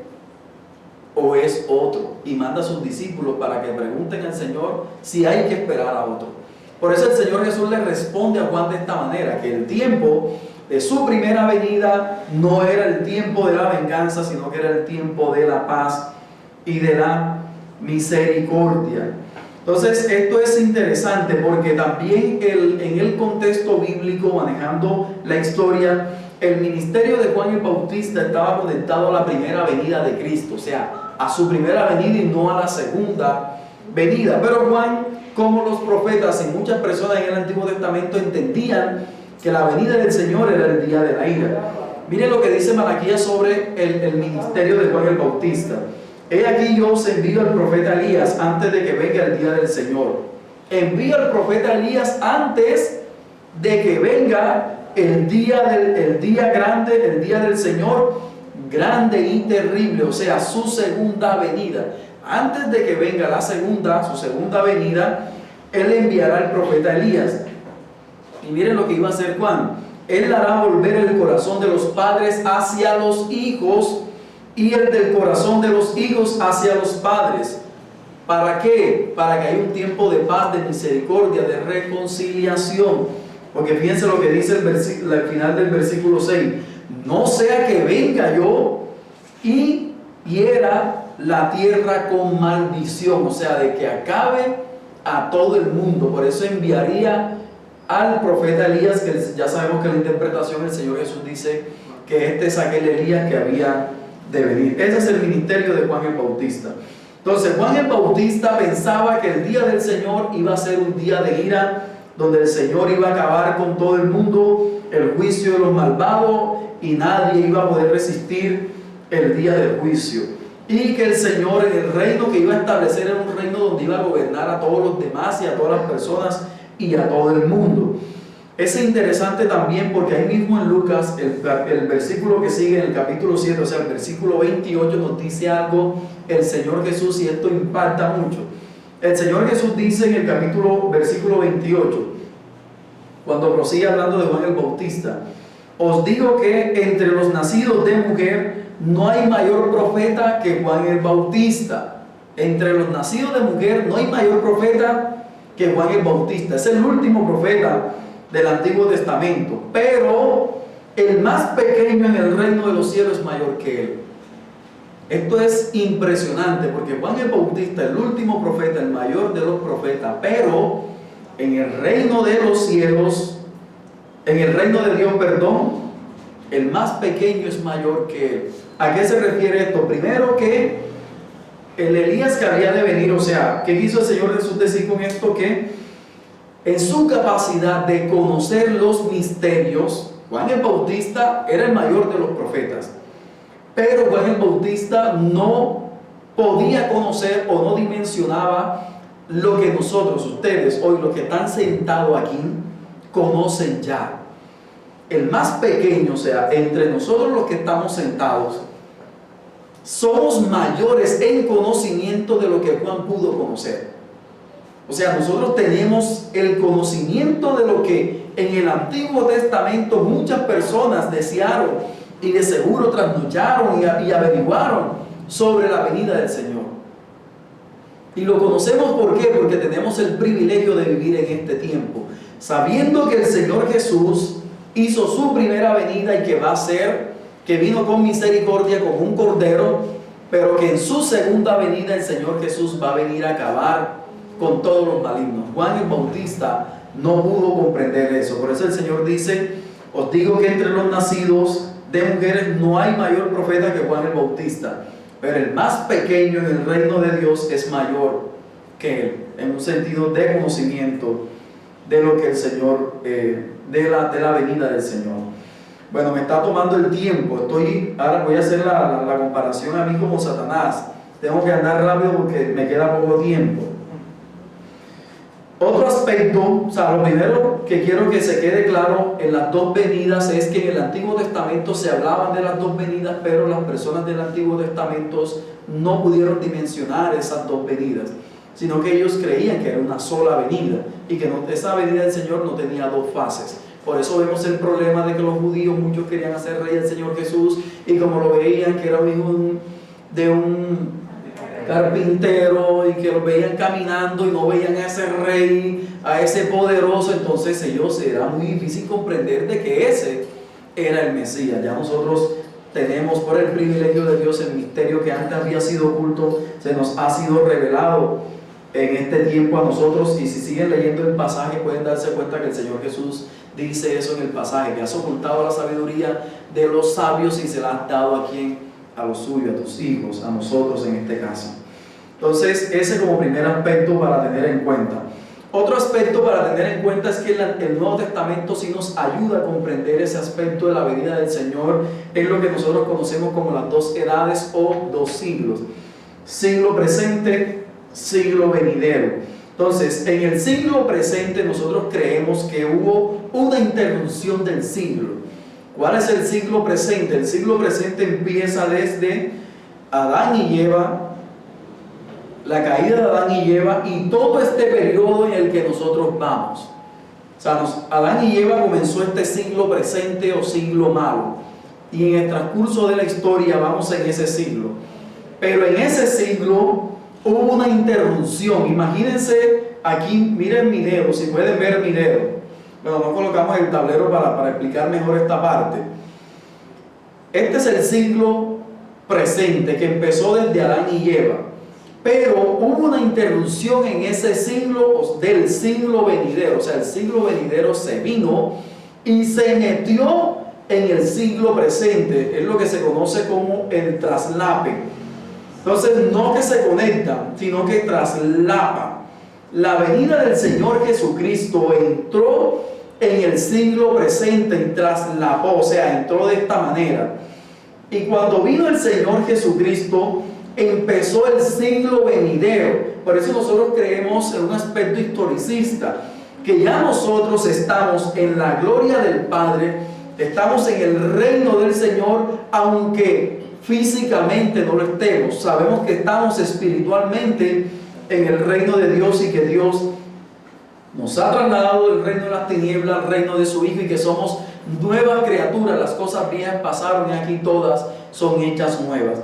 o es otro? Y manda a sus discípulos para que pregunten al Señor si hay que esperar a otro. Por eso el Señor Jesús le responde a Juan de esta manera, que el tiempo de su primera venida no era el tiempo de la venganza, sino que era el tiempo de la paz y de la misericordia. Entonces esto es interesante porque también en el contexto bíblico, manejando la historia, el ministerio de Juan el Bautista estaba conectado a la primera venida de Cristo, o sea, a su primera venida y no a la segunda venida. Pero Juan, como los profetas y muchas personas en el Antiguo Testamento, entendían que la venida del Señor era el día de la ira. Miren lo que dice Malaquías sobre el ministerio de Juan el Bautista. He aquí yo os envío al profeta Elías antes de que venga el día del Señor. Envío al profeta Elías antes de que venga el día grande, el día del Señor, grande y terrible, o sea, su segunda venida. Antes de que venga su segunda venida, Él enviará al profeta Elías. Y miren lo que iba a hacer Juan. Él hará volver el corazón de los padres hacia los hijos y el del corazón de los hijos hacia los padres. ¿Para qué? Para que haya un tiempo de paz, de misericordia, de reconciliación. Porque fíjense lo que dice al final del versículo 6. No sea que venga yo y hiera la tierra con maldición. O sea, de que acabe a todo el mundo. Por eso enviaría al profeta Elías, que ya sabemos que la interpretación del Señor Jesús dice que este es aquel Elías que había de venir. Ese es el ministerio de Juan el Bautista. Entonces Juan el Bautista pensaba que el día del Señor iba a ser un día de ira, donde el Señor iba a acabar con todo el mundo, el juicio de los malvados, y nadie iba a poder resistir el día del juicio. Y que el Señor, en el reino que iba a establecer, era un reino donde iba a gobernar a todos los demás y a todas las personas y a todo el mundo. Es interesante también porque ahí mismo en Lucas, el versículo que sigue en el capítulo 7, o sea, el versículo 28, nos dice algo el Señor Jesús, y esto impacta mucho. El Señor Jesús dice en el versículo 28, cuando prosigue hablando de Juan el Bautista: os digo que entre los nacidos de mujer no hay mayor profeta que Juan el Bautista. Entre los nacidos de mujer no hay mayor profeta que Juan el Bautista. Es el último profeta del Antiguo Testamento, pero el más pequeño en el reino de los cielos es mayor que él. Esto es impresionante porque Juan el Bautista, el último profeta, el mayor de los profetas, pero en el reino de los cielos, en el reino de Dios, perdón, el más pequeño es mayor que él. ¿A qué se refiere esto? Primero, que el Elías que había de venir, o sea, ¿qué quiso el Señor Jesús decir con esto? Que en su capacidad de conocer los misterios, Juan el Bautista era el mayor de los profetas, pero Juan el Bautista no podía conocer o no dimensionaba lo que nosotros, ustedes, hoy los que están sentados aquí, conocen ya. El más pequeño, o sea, entre nosotros los que estamos sentados, somos mayores en conocimiento de lo que Juan pudo conocer. O sea, nosotros tenemos el conocimiento de lo que en el Antiguo Testamento muchas personas desearon y de seguro trasnocharon y averiguaron sobre la venida del Señor. Y lo conocemos ¿por qué? Porque tenemos el privilegio de vivir en este tiempo, sabiendo que el Señor Jesús hizo su primera venida y que va a ser, que vino con misericordia como un cordero, pero que en su segunda venida el Señor Jesús va a venir a acabar con todos los malignos. Juan el Bautista no pudo comprender eso. Por eso el Señor dice: os digo que entre los nacidos de mujeres no hay mayor profeta que Juan el Bautista, pero el más pequeño en el reino de Dios es mayor que él, en un sentido de conocimiento de lo que el Señor, de la venida del Señor. Bueno, me está tomando el tiempo. Ahora voy a hacer la comparación a mí como Satanás. Tengo que andar rápido porque me queda poco tiempo. Otro aspecto, o sea, lo primero que quiero que se quede claro en las dos venidas es que en el Antiguo Testamento se hablaban de las dos venidas, pero las personas del Antiguo Testamento no pudieron dimensionar esas dos venidas, sino que ellos creían que era una sola venida y que esa venida del Señor no tenía dos fases. Por eso vemos el problema de que los judíos, muchos querían hacer rey al Señor Jesús, y como lo veían que era hijo de un carpintero y que lo veían caminando y no veían a ese rey, a ese poderoso, entonces ellos era muy difícil comprender de que ese era el Mesías. Ya nosotros tenemos por el privilegio de Dios el misterio que antes había sido oculto, se nos ha sido revelado en este tiempo a nosotros, y si siguen leyendo el pasaje pueden darse cuenta que el Señor Jesús dice eso en el pasaje, que has ocultado la sabiduría de los sabios y se la has dado ¿a quién? A los suyos, a tus hijos, a nosotros en este caso. Entonces, ese como primer aspecto para tener en cuenta. Otro aspecto para tener en cuenta es que el Nuevo Testamento sí nos ayuda a comprender ese aspecto de la venida del Señor en lo que nosotros conocemos como las dos edades o dos siglos. Siglo presente, siglo venidero. Entonces, en el siglo presente nosotros creemos que hubo una interrupción del siglo. ¿Cuál es el siglo presente? El siglo presente empieza desde Adán y Eva, la caída de Adán y Eva, y todo este periodo en el que nosotros vamos. O sea, Adán y Eva comenzó este siglo presente o siglo malo, y en el transcurso de la historia vamos en ese siglo. Pero en ese siglo hubo una interrupción. Imagínense aquí, miren mi dedo, si pueden ver mi dedo. Bueno, no colocamos el tablero para explicar mejor esta parte. Este es el siglo presente que empezó desde Adán y Eva, pero hubo una interrupción en ese siglo del siglo venidero. O sea, el siglo venidero se vino y se metió en el siglo presente. Es lo que se conoce como el traslape. Entonces, no que se conecta, sino que traslapa. La venida del Señor Jesucristo entró en el siglo presente y traslapó, o sea, entró de esta manera. Y cuando vino el Señor Jesucristo, empezó el siglo venidero. Por eso nosotros creemos en un aspecto historicista, que ya nosotros estamos en la gloria del Padre, estamos en el reino del Señor, aunque físicamente no lo estemos. Sabemos que estamos espiritualmente en el reino de Dios y que Dios nos ha trasladado del reino de las tinieblas al reino de su Hijo y que somos nuevas criaturas. Las cosas viejas pasaron y aquí todas son hechas nuevas.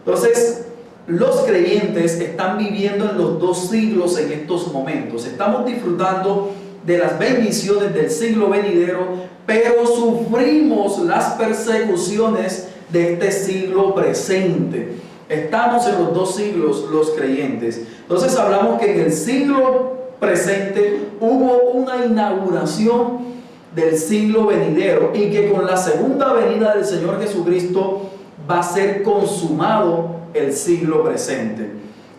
Entonces, los creyentes están viviendo en los dos siglos en estos momentos. Estamos disfrutando de las bendiciones del siglo venidero, pero sufrimos las persecuciones de este siglo presente. Estamos en los dos siglos los creyentes. Entonces hablamos que en el siglo presente hubo una inauguración del siglo venidero y que con la segunda venida del Señor Jesucristo va a ser consumado el siglo presente.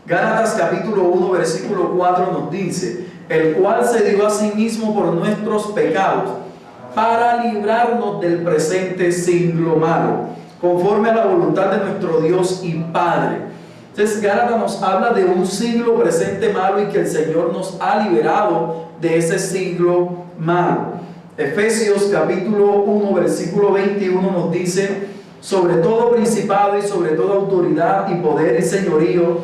Gálatas capítulo 1 versículo 4 nos dice: el cual se dio a sí mismo por nuestros pecados para librarnos del presente siglo malo, conforme a la voluntad de nuestro Dios y Padre. Entonces Gálatas nos habla de un siglo presente malo y que el Señor nos ha liberado de ese siglo malo. Efesios capítulo 1 versículo 21 nos dice: sobre todo principado y sobre toda autoridad y poder y señorío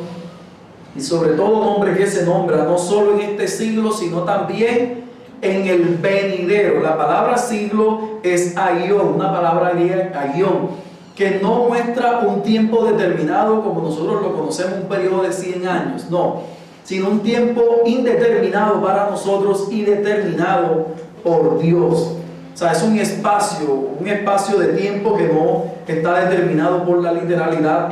y sobre todo nombre que se nombra, no solo en este siglo, sino también en el venidero. La palabra siglo es aión, una palabra griega, aión, que no muestra un tiempo determinado como nosotros lo conocemos, un periodo de 100 años, no, sino un tiempo indeterminado para nosotros y determinado por Dios. O sea, es un espacio de tiempo que no está determinado por la literalidad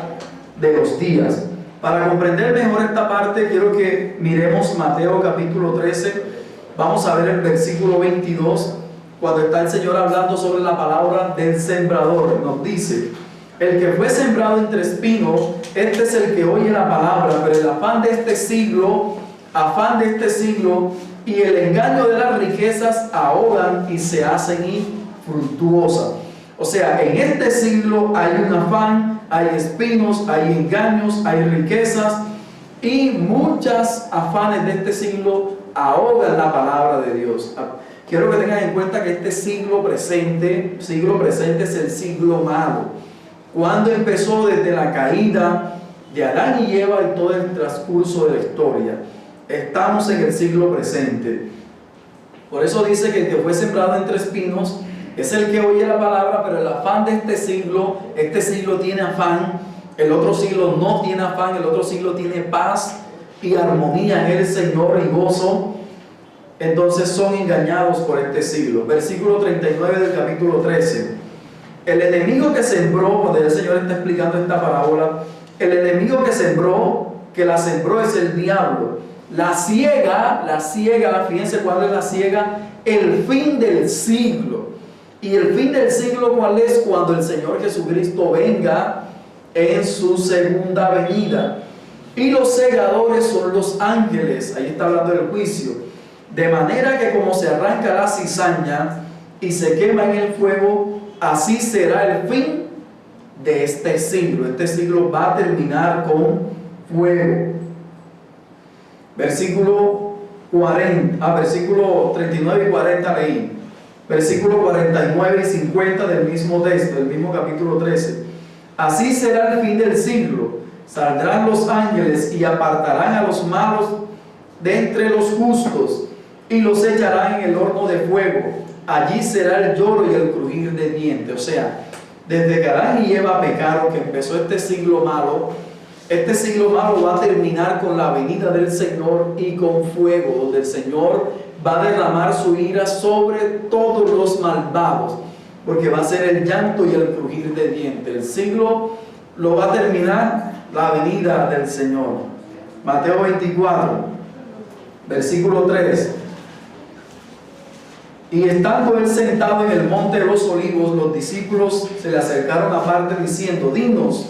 de los días. Para comprender mejor esta parte, quiero que miremos Mateo capítulo 13. Vamos a ver el versículo 22, cuando está el Señor hablando sobre la palabra del sembrador. Nos dice: el que fue sembrado entre espinos, este es el que oye la palabra, pero el afán de este siglo y el engaño de las riquezas ahogan y se hacen infructuosas. O sea, en este siglo hay un afán, hay espinos, hay engaños, hay riquezas, y muchos afanes de este siglo ahogan la palabra de Dios. Quiero que tengan en cuenta que este siglo presente es el siglo malo. Cuando empezó desde la caída de Adán y Eva y todo el transcurso de la historia. Estamos en el siglo presente. Por eso dice que el que fue sembrado entre espinos es el que oye la palabra, pero el afán de este siglo tiene afán, el otro siglo no tiene afán, el otro siglo tiene paz y armonía en el Señor y gozo. Entonces son engañados por este siglo. Versículo 39 del capítulo 13. El enemigo que sembró, cuando el Señor está explicando esta parábola, el enemigo que la sembró es el diablo. La ciega, fíjense cuál es la ciega, el fin del siglo. Y el fin del siglo, ¿cuál es? Cuando el Señor Jesucristo venga en su segunda venida. Y los segadores son los ángeles. Ahí está hablando del juicio. De manera que como se arranca la cizaña y se quema en el fuego, así será el fin de este siglo. Este siglo va a terminar con fuego. Versículo 39 y 40 leí. Versículo 49 y 50 del mismo texto, del mismo capítulo 13. Así será el fin del siglo. Saldrán los ángeles y apartarán a los malos de entre los justos y los echarán en el horno de fuego. Allí será el lloro y el crujir de dientes. O sea, desde que Adán y Eva pecaron, que empezó este siglo malo va a terminar con la venida del Señor y con fuego, donde el Señor va a derramar su ira sobre todos los malvados, porque va a ser el llanto y el crujir de dientes. El siglo lo va a terminar la venida del Señor. Mateo 24, versículo 3. Y estando él sentado en el monte de los olivos, los discípulos se le acercaron aparte diciendo: dinos,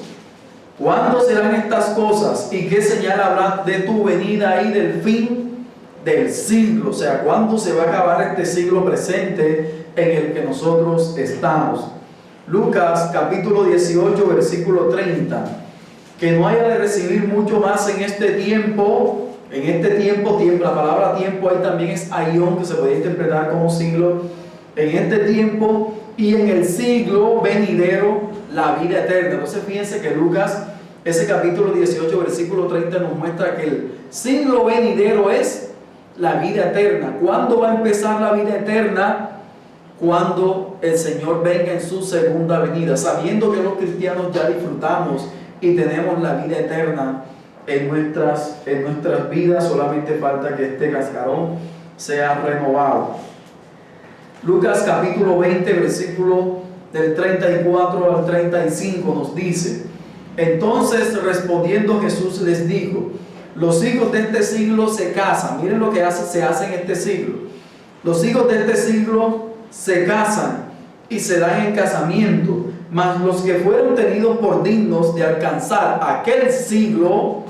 ¿cuándo serán estas cosas? ¿Y qué señal habrá de tu venida y del fin del siglo? O sea, ¿cuándo se va a acabar este siglo presente en el que nosotros estamos? Lucas capítulo 18, versículo 30. Que no haya de recibir mucho más en este tiempo. La palabra tiempo ahí también es aión, que se puede interpretar como siglo. En este tiempo y en el siglo venidero, la vida eterna. Entonces fíjense que Lucas, ese capítulo 18, versículo 30, nos muestra que el siglo venidero es la vida eterna. ¿Cuándo va a empezar la vida eterna? Cuando el Señor venga en su segunda venida, sabiendo que los cristianos ya disfrutamos y tenemos la vida eterna en nuestras vidas. Solamente falta que este cascarón sea renovado. Lucas capítulo 20, versículo del 34 al 35 nos dice: entonces respondiendo Jesús les dijo: los hijos de este siglo se casan. Miren lo que se hace en este siglo. Los hijos de este siglo se casan y se dan en casamiento, mas los que fueron tenidos por dignos de alcanzar aquel siglo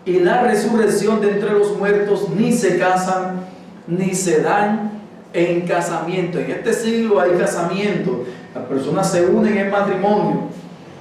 y la resurrección de entre los muertos ni se casan ni se dan en casamiento. En este siglo hay casamiento, las personas se unen en matrimonio,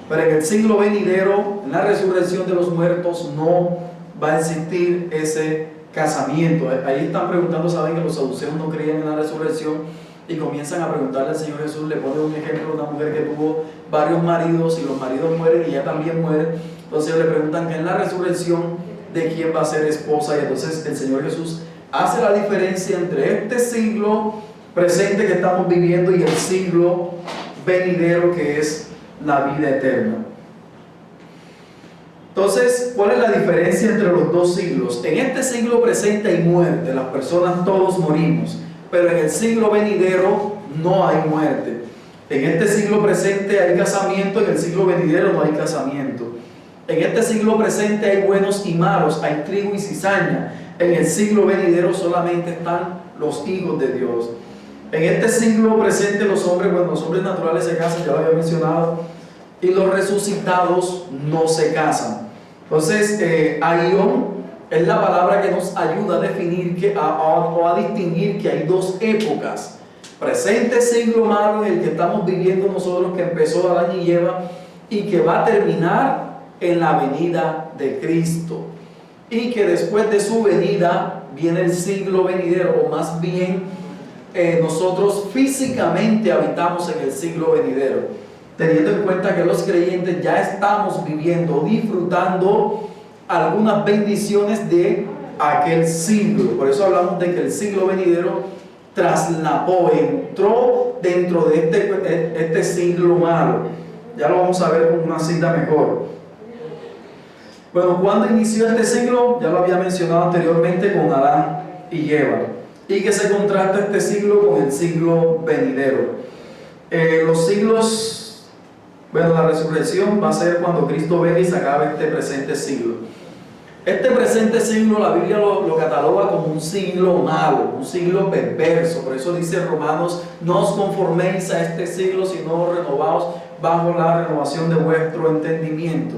pero en el siglo venidero, en la resurrección de los muertos, no va a existir ese casamiento. Ahí están preguntando, saben que los saduceos no creían en la resurrección, y comienzan a preguntarle al Señor Jesús. Le pone un ejemplo de una mujer que tuvo varios maridos y los maridos mueren y ella también muere. Entonces le preguntan que en la resurrección de quién va a ser esposa. Y entonces el Señor Jesús hace la diferencia entre este siglo presente que estamos viviendo y el siglo venidero, que es la vida eterna. Entonces, ¿cuál es la diferencia entre los dos siglos? En este siglo presente hay muerte, las personas todos morimos, pero en el siglo venidero no hay muerte. En este siglo presente hay casamiento, en el siglo venidero no hay casamiento. En este siglo presente hay buenos y malos, hay trigo y cizaña. En el siglo venidero solamente están los hijos de Dios. En este siglo presente los hombres naturales se casan, ya lo había mencionado, y los resucitados no se casan. Entonces, aion es la palabra que nos ayuda a definir o a distinguir que hay dos épocas. Presente siglo malo en el que estamos viviendo nosotros, que empezó Adán y Eva, y que va a terminar en la venida de Cristo. Y que después de su venida viene el siglo venidero, o más bien nosotros físicamente habitamos en el siglo venidero, teniendo en cuenta que los creyentes ya estamos viviendo, disfrutando algunas bendiciones de aquel siglo. Por eso hablamos de que el siglo venidero traslapó, entró dentro de este siglo malo. Ya lo vamos a ver con una cita mejor. Bueno, ¿cuándo inició este siglo? Ya lo había mencionado anteriormente con Adán y Eva, y que se contrasta este siglo con el siglo venidero. Los siglos, la resurrección va a ser cuando Cristo venga y se acabe este presente siglo. Este presente siglo la Biblia lo cataloga como un siglo malo, un siglo perverso. Por eso dice Romanos: no os conforméis a este siglo, sino renovaos bajo la renovación de vuestro entendimiento.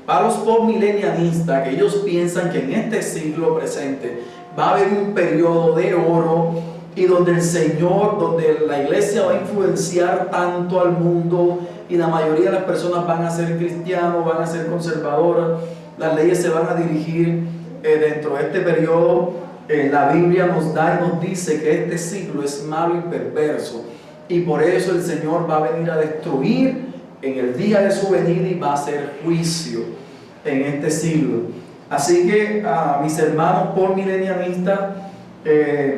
Para los postmilenianistas, que ellos piensan que en este siglo presente va a haber un periodo de oro, y donde el Señor, donde la iglesia va a influenciar tanto al mundo, y la mayoría de las personas van a ser cristianos, van a ser conservadoras, las leyes se van a dirigir dentro de este periodo. La Biblia nos da y nos dice que este siglo es malo y perverso, y por eso el Señor va a venir a destruir en el día de su venida, y va a hacer juicio en este siglo. Así que a mis hermanos postmilenianistas,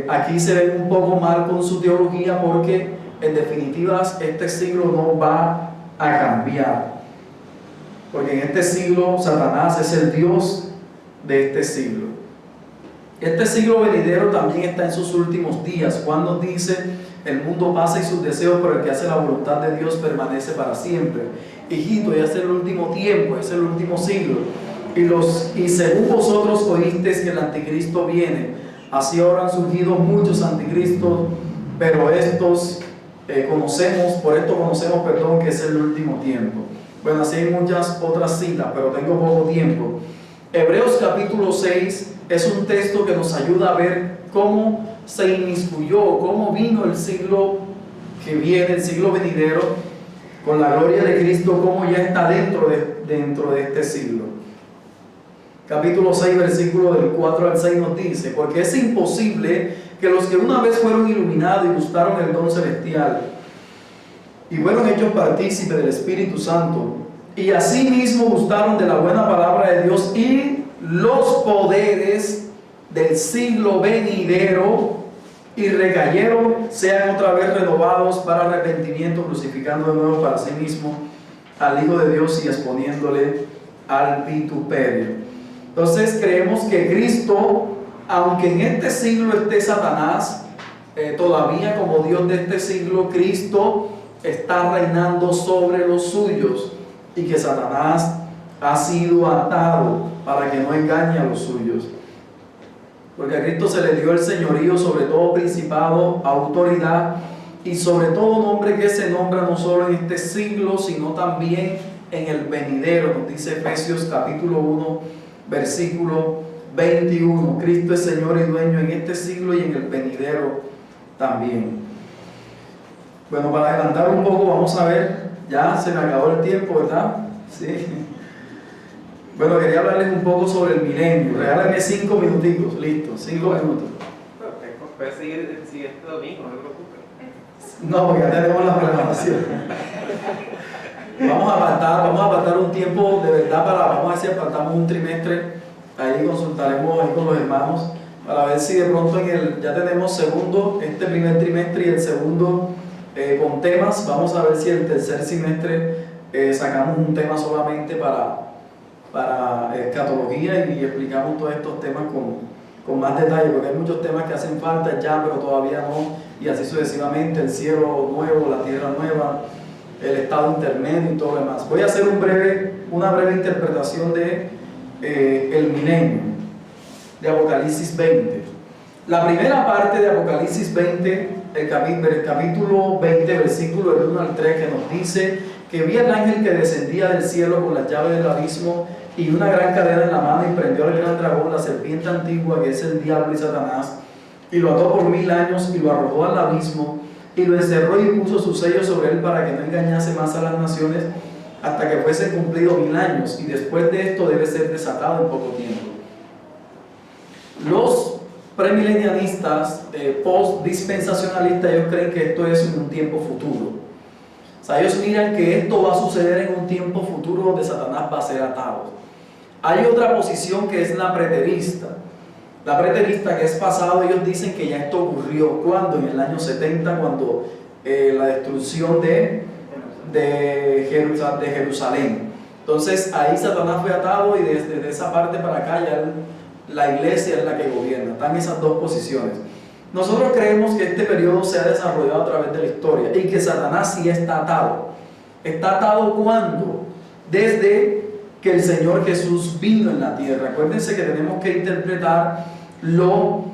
aquí se ven un poco mal con su teología, porque en definitiva este siglo no va a cambiar, porque en este siglo Satanás es el Dios de este siglo. Este siglo venidero también está en sus últimos días. Juan nos dice: el mundo pasa y sus deseos, pero el que hace la voluntad de Dios permanece para siempre. Hijito, ya es el último tiempo, es el último siglo. Y según vosotros oísteis que el anticristo viene, así ahora han surgido muchos anticristos, pero estos por esto conocemos, que es el último tiempo. Bueno, así hay muchas otras citas, pero tengo poco tiempo. Hebreos capítulo 6 es un texto que nos ayuda a ver cómo se inmiscuyó, cómo vino el siglo que viene, el siglo venidero, con la gloria de Cristo, cómo ya está dentro de este siglo. Capítulo 6, versículo del 4 al 6 nos dice: porque es imposible que los que una vez fueron iluminados y gustaron el don celestial, y fueron hechos partícipes del Espíritu Santo, y asimismo gustaron de la buena palabra de Dios y los poderes del siglo venidero, y recayeron, sean otra vez renovados para arrepentimiento, crucificando de nuevo para sí mismo al Hijo de Dios y exponiéndole al vituperio. Entonces creemos que Cristo, aunque en este siglo esté Satanás, todavía como Dios de este siglo, Cristo está reinando sobre los suyos, y que Satanás ha sido atado para que no engañe a los suyos. Porque a Cristo se le dio el señorío sobre todo principado, autoridad, y sobre todo nombre que se nombra no solo en este siglo, sino también en el venidero. Nos dice Efesios capítulo 1, versículo 21. Cristo es Señor y dueño en este siglo y en el venidero también. Bueno, para adelantar un poco, vamos a ver, ya se me acabó el tiempo, ¿verdad? Sí. Bueno, quería hablarles un poco sobre el milenio. Regálenme 5 minuticos, listo, 5 minutos. Puedes seguir el siguiente domingo, no te preocupes. No, porque ya tenemos la programación. Vamos a apartar un tiempo de verdad vamos a ver si apartamos un trimestre Ahí consultaremos ahí con los hermanos para ver si de pronto ya tenemos este primer trimestre y el segundo con temas. Vamos a ver si el tercer semestre sacamos un tema solamente para escatología y explicamos todos estos temas con más detalle, porque hay muchos temas que hacen falta ya, pero todavía no, y así sucesivamente, el cielo nuevo, la tierra nueva, el estado intermedio y todo lo demás. Voy a hacer una breve interpretación de el milenio, de Apocalipsis 20. La primera parte de Apocalipsis 20, el capítulo 20, versículo del 1 al 3, que nos dice que vi al ángel que descendía del cielo con las llaves del abismo y una gran cadena en la mano, y prendió al gran dragón, la serpiente antigua, que es el diablo y Satanás, y lo ató por 1000 años y lo arrojó al abismo y lo encerró y puso su sello sobre él para que no engañase más a las naciones hasta que fuese cumplido 1000 años, y después de esto debe ser desatado en poco tiempo. Los premilenianistas, post-dispensacionalistas, ellos creen que esto es en un tiempo futuro. O sea, ellos miran que esto va a suceder en un tiempo futuro donde Satanás va a ser atado. Hay otra posición que es la preterista. La preterista, que es pasado, ellos dicen que ya esto ocurrió. ¿Cuándo? En el año 70, cuando la destrucción de Jerusalén. Entonces ahí Satanás fue atado, y desde esa parte para acá ya la iglesia es la que gobierna. Están esas dos posiciones. Nosotros creemos que este periodo se ha desarrollado a través de la historia y que Satanás sí está atado. ¿Está atado cuándo? Desde que el Señor Jesús vino en la tierra. Acuérdense que tenemos que interpretar lo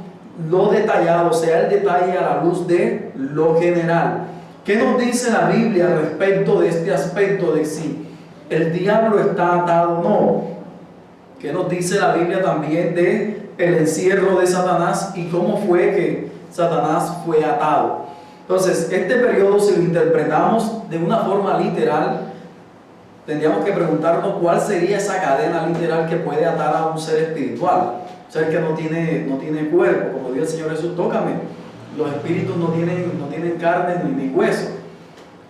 detallado, o sea, el detalle a la luz de lo general. ¿Qué nos dice la Biblia respecto de este aspecto de si el diablo está atado o no? ¿Qué nos dice la Biblia también de el encierro de Satanás y cómo fue que Satanás fue atado? Entonces, este periodo, si lo interpretamos de una forma literal, tendríamos que preguntarnos cuál sería esa cadena literal que puede atar a un ser espiritual, un ser que no tiene cuerpo, como dijo el Señor Jesús: tócame. Los espíritus no tienen carne ni hueso.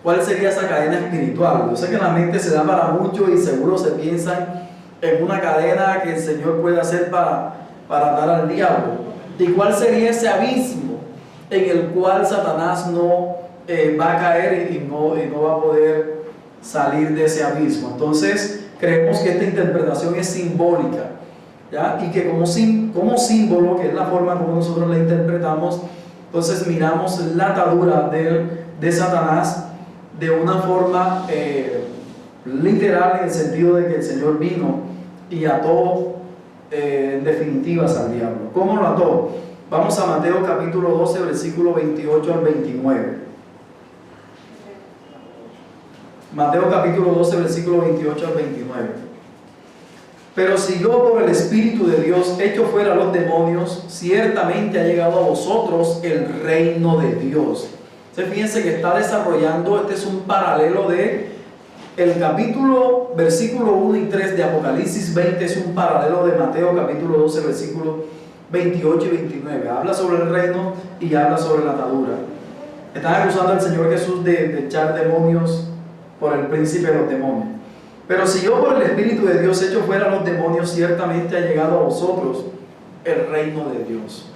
¿Cuál sería esa cadena espiritual? Yo sé que la mente se da para mucho y seguro se piensa en una cadena que el Señor puede hacer para atar al diablo. ¿Y cuál sería ese abismo en el cual Satanás no va a caer y no va a poder salir de ese abismo? Entonces creemos que esta interpretación es simbólica, ¿ya? Y que como símbolo, que es la forma como nosotros la interpretamos, entonces miramos la atadura de Satanás de una forma literal, en el sentido de que el Señor vino y ató en definitivas al diablo. ¿Cómo lo ató? Vamos a Mateo capítulo 12, versículo 28 al 29. Mateo capítulo 12, versículo 28 al 29. Pero si yo por el Espíritu de Dios echo fuera a los demonios, ciertamente ha llegado a vosotros el reino de Dios. Entonces fíjense que está desarrollando, este es un paralelo de el capítulo, versículo 1 y 3 de Apocalipsis 20, es un paralelo de Mateo capítulo 12, versículos 28 y 29. Habla sobre el reino y habla sobre la atadura. Están acusando al Señor Jesús de echar demonios por el príncipe de los demonios. Pero si yo por el Espíritu de Dios echo fuera a los demonios, ciertamente ha llegado a vosotros el reino de Dios,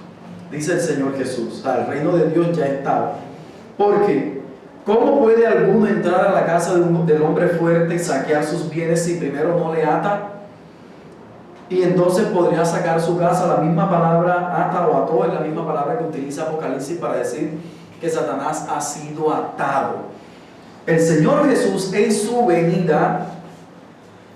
dice el Señor Jesús. O sea, el reino de Dios ya está. Porque ¿cómo puede alguno entrar a la casa del hombre fuerte y saquear sus bienes si primero no le ata? Y entonces podría sacar su casa. La misma palabra ata o ató es la misma palabra que utiliza Apocalipsis para decir que Satanás ha sido atado. El Señor Jesús en su venida,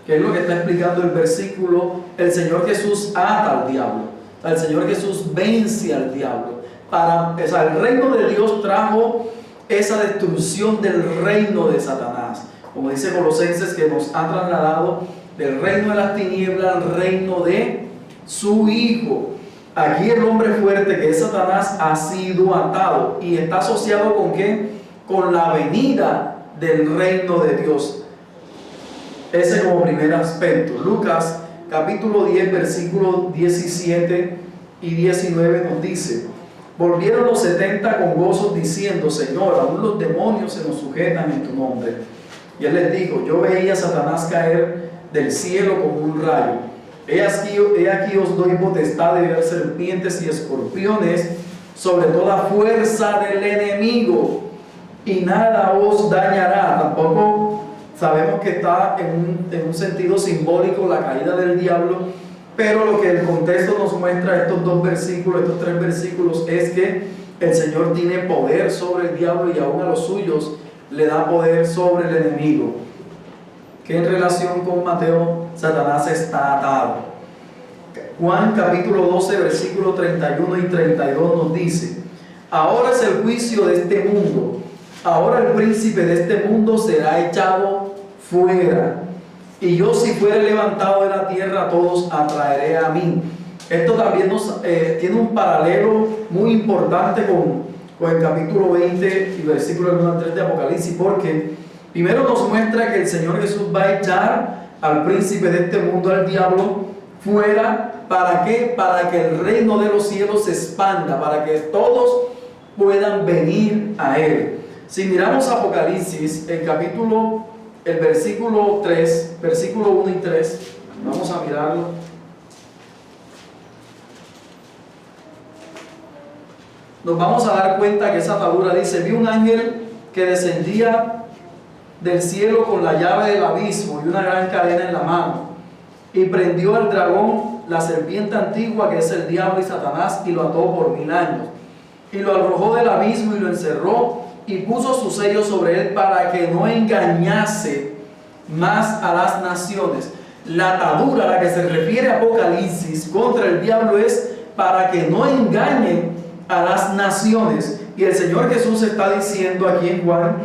que es lo que está explicando el versículo, el Señor Jesús ata al diablo. O sea, el Señor Jesús vence al diablo. O sea, el reino de Dios trajo esa destrucción del reino de Satanás. Como dice Colosenses, que nos ha trasladado del reino de las tinieblas al reino de su Hijo. Aquí el hombre fuerte, que es Satanás, ha sido atado. ¿Y está asociado con qué? Con la venida del reino de Dios. Ese como primer aspecto. Lucas capítulo 10, versículos 17 y 19 nos dice: volvieron los 70 con gozo diciendo: Señor, aún los demonios se nos sujetan en tu nombre. Y él les dijo: yo veía a Satanás caer del cielo como un rayo. He aquí os doy potestad de ver serpientes y escorpiones sobre toda fuerza del enemigo, y nada os dañará. Tampoco sabemos que está en un sentido simbólico la caída del diablo, pero lo que el contexto nos muestra, estos tres versículos, es que el Señor tiene poder sobre el diablo y aún a los suyos le da poder sobre el enemigo. Que en relación con Mateo, Satanás está atado. Juan capítulo 12, versículos 31 y 32 nos dice: ahora es el juicio de este mundo, ahora el príncipe de este mundo será echado fuera, y yo, si fuere levantado de la tierra, a todos atraeré a mí. Esto también tiene un paralelo muy importante con el capítulo 20 y versículo 1 al 3 de Apocalipsis, porque primero nos muestra que el Señor Jesús va a echar al príncipe de este mundo, al diablo, fuera. ¿Para qué? Para que el reino de los cielos se expanda, para que todos puedan venir a Él. Si miramos Apocalipsis, el versículo 3, versículo 1 y 3, vamos a mirarlo. Nos vamos a dar cuenta que esa atadura dice: vi un ángel que descendía del cielo con la llave del abismo y una gran cadena en la mano, y prendió al dragón, la serpiente antigua, que es el diablo y Satanás, y lo ató por 1000 años, y lo arrojó del abismo y lo encerró, y puso su sello sobre él para que no engañase más a las naciones. La atadura a la que se refiere Apocalipsis contra el diablo es para que no engañe a las naciones. Y el Señor Jesús está diciendo aquí en Juan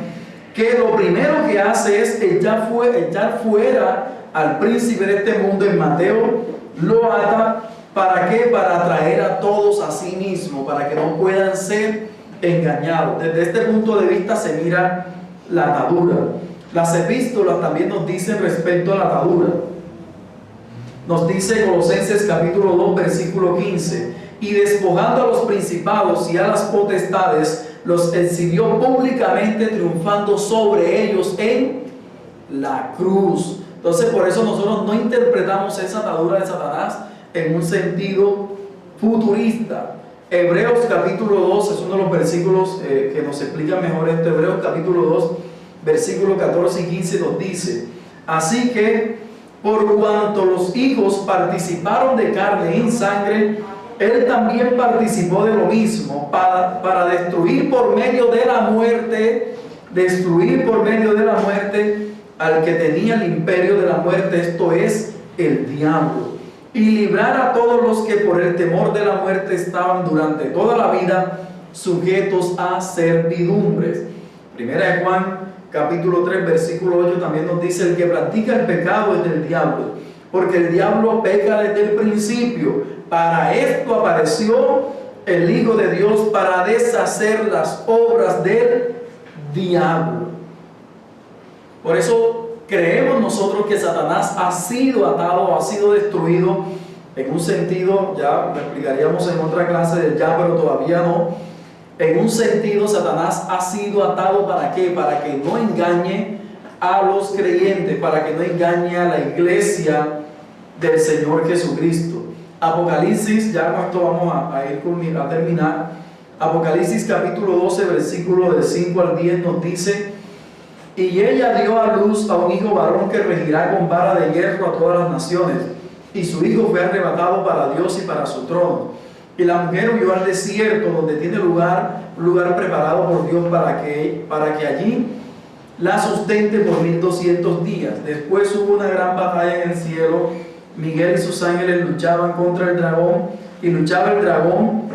que lo primero que hace es echar fuera al príncipe de este mundo. En Mateo lo ata. ¿Para qué? Para atraer a todos a sí mismo, para que no puedan ser engañados. Desde este punto de vista se mira la atadura. Las epístolas también nos dicen respecto a la atadura. Nos dice Colosenses capítulo 2, versículo 15: y despojando a los principados y a las potestades, los exhibió públicamente, triunfando sobre ellos en la cruz. Entonces, por eso nosotros no interpretamos esa atadura de Satanás en un sentido futurista. Hebreos capítulo 2 es uno de los versículos que nos explica mejor esto. Hebreos capítulo 2, versículos 14 y 15 nos dice: así que, por cuanto los hijos participaron de carne y sangre, él también participó de lo mismo, para destruir por medio de la muerte al que tenía el imperio de la muerte, esto es, el diablo, y librar a todos los que por el temor de la muerte estaban durante toda la vida sujetos a servidumbres. Primera de Juan capítulo 3, versículo 8 también nos dice: el que practica el pecado es del diablo, porque el diablo peca desde el principio. Para esto apareció el Hijo de Dios, para deshacer las obras del diablo. Por eso creemos nosotros que Satanás ha sido atado, ha sido destruido en un sentido, ya lo explicaríamos en otra clase del ya, pero todavía no. En un sentido, Satanás ha sido atado, ¿para qué? Para que no engañe a los creyentes, para que no engañe a la iglesia del Señor Jesucristo. Apocalipsis, ya con esto vamos a terminar. Apocalipsis capítulo 12, versículo del 5 al 10 nos dice: y ella dio a luz a un hijo varón que regirá con vara de hierro a todas las naciones, y su hijo fue arrebatado para Dios y para su trono. Y la mujer huyó al desierto, donde tiene un lugar preparado por Dios para que allí la sustente por 1200 días. Después hubo una gran batalla en el cielo. Miguel y sus ángeles luchaban contra el dragón, y luchaba el dragón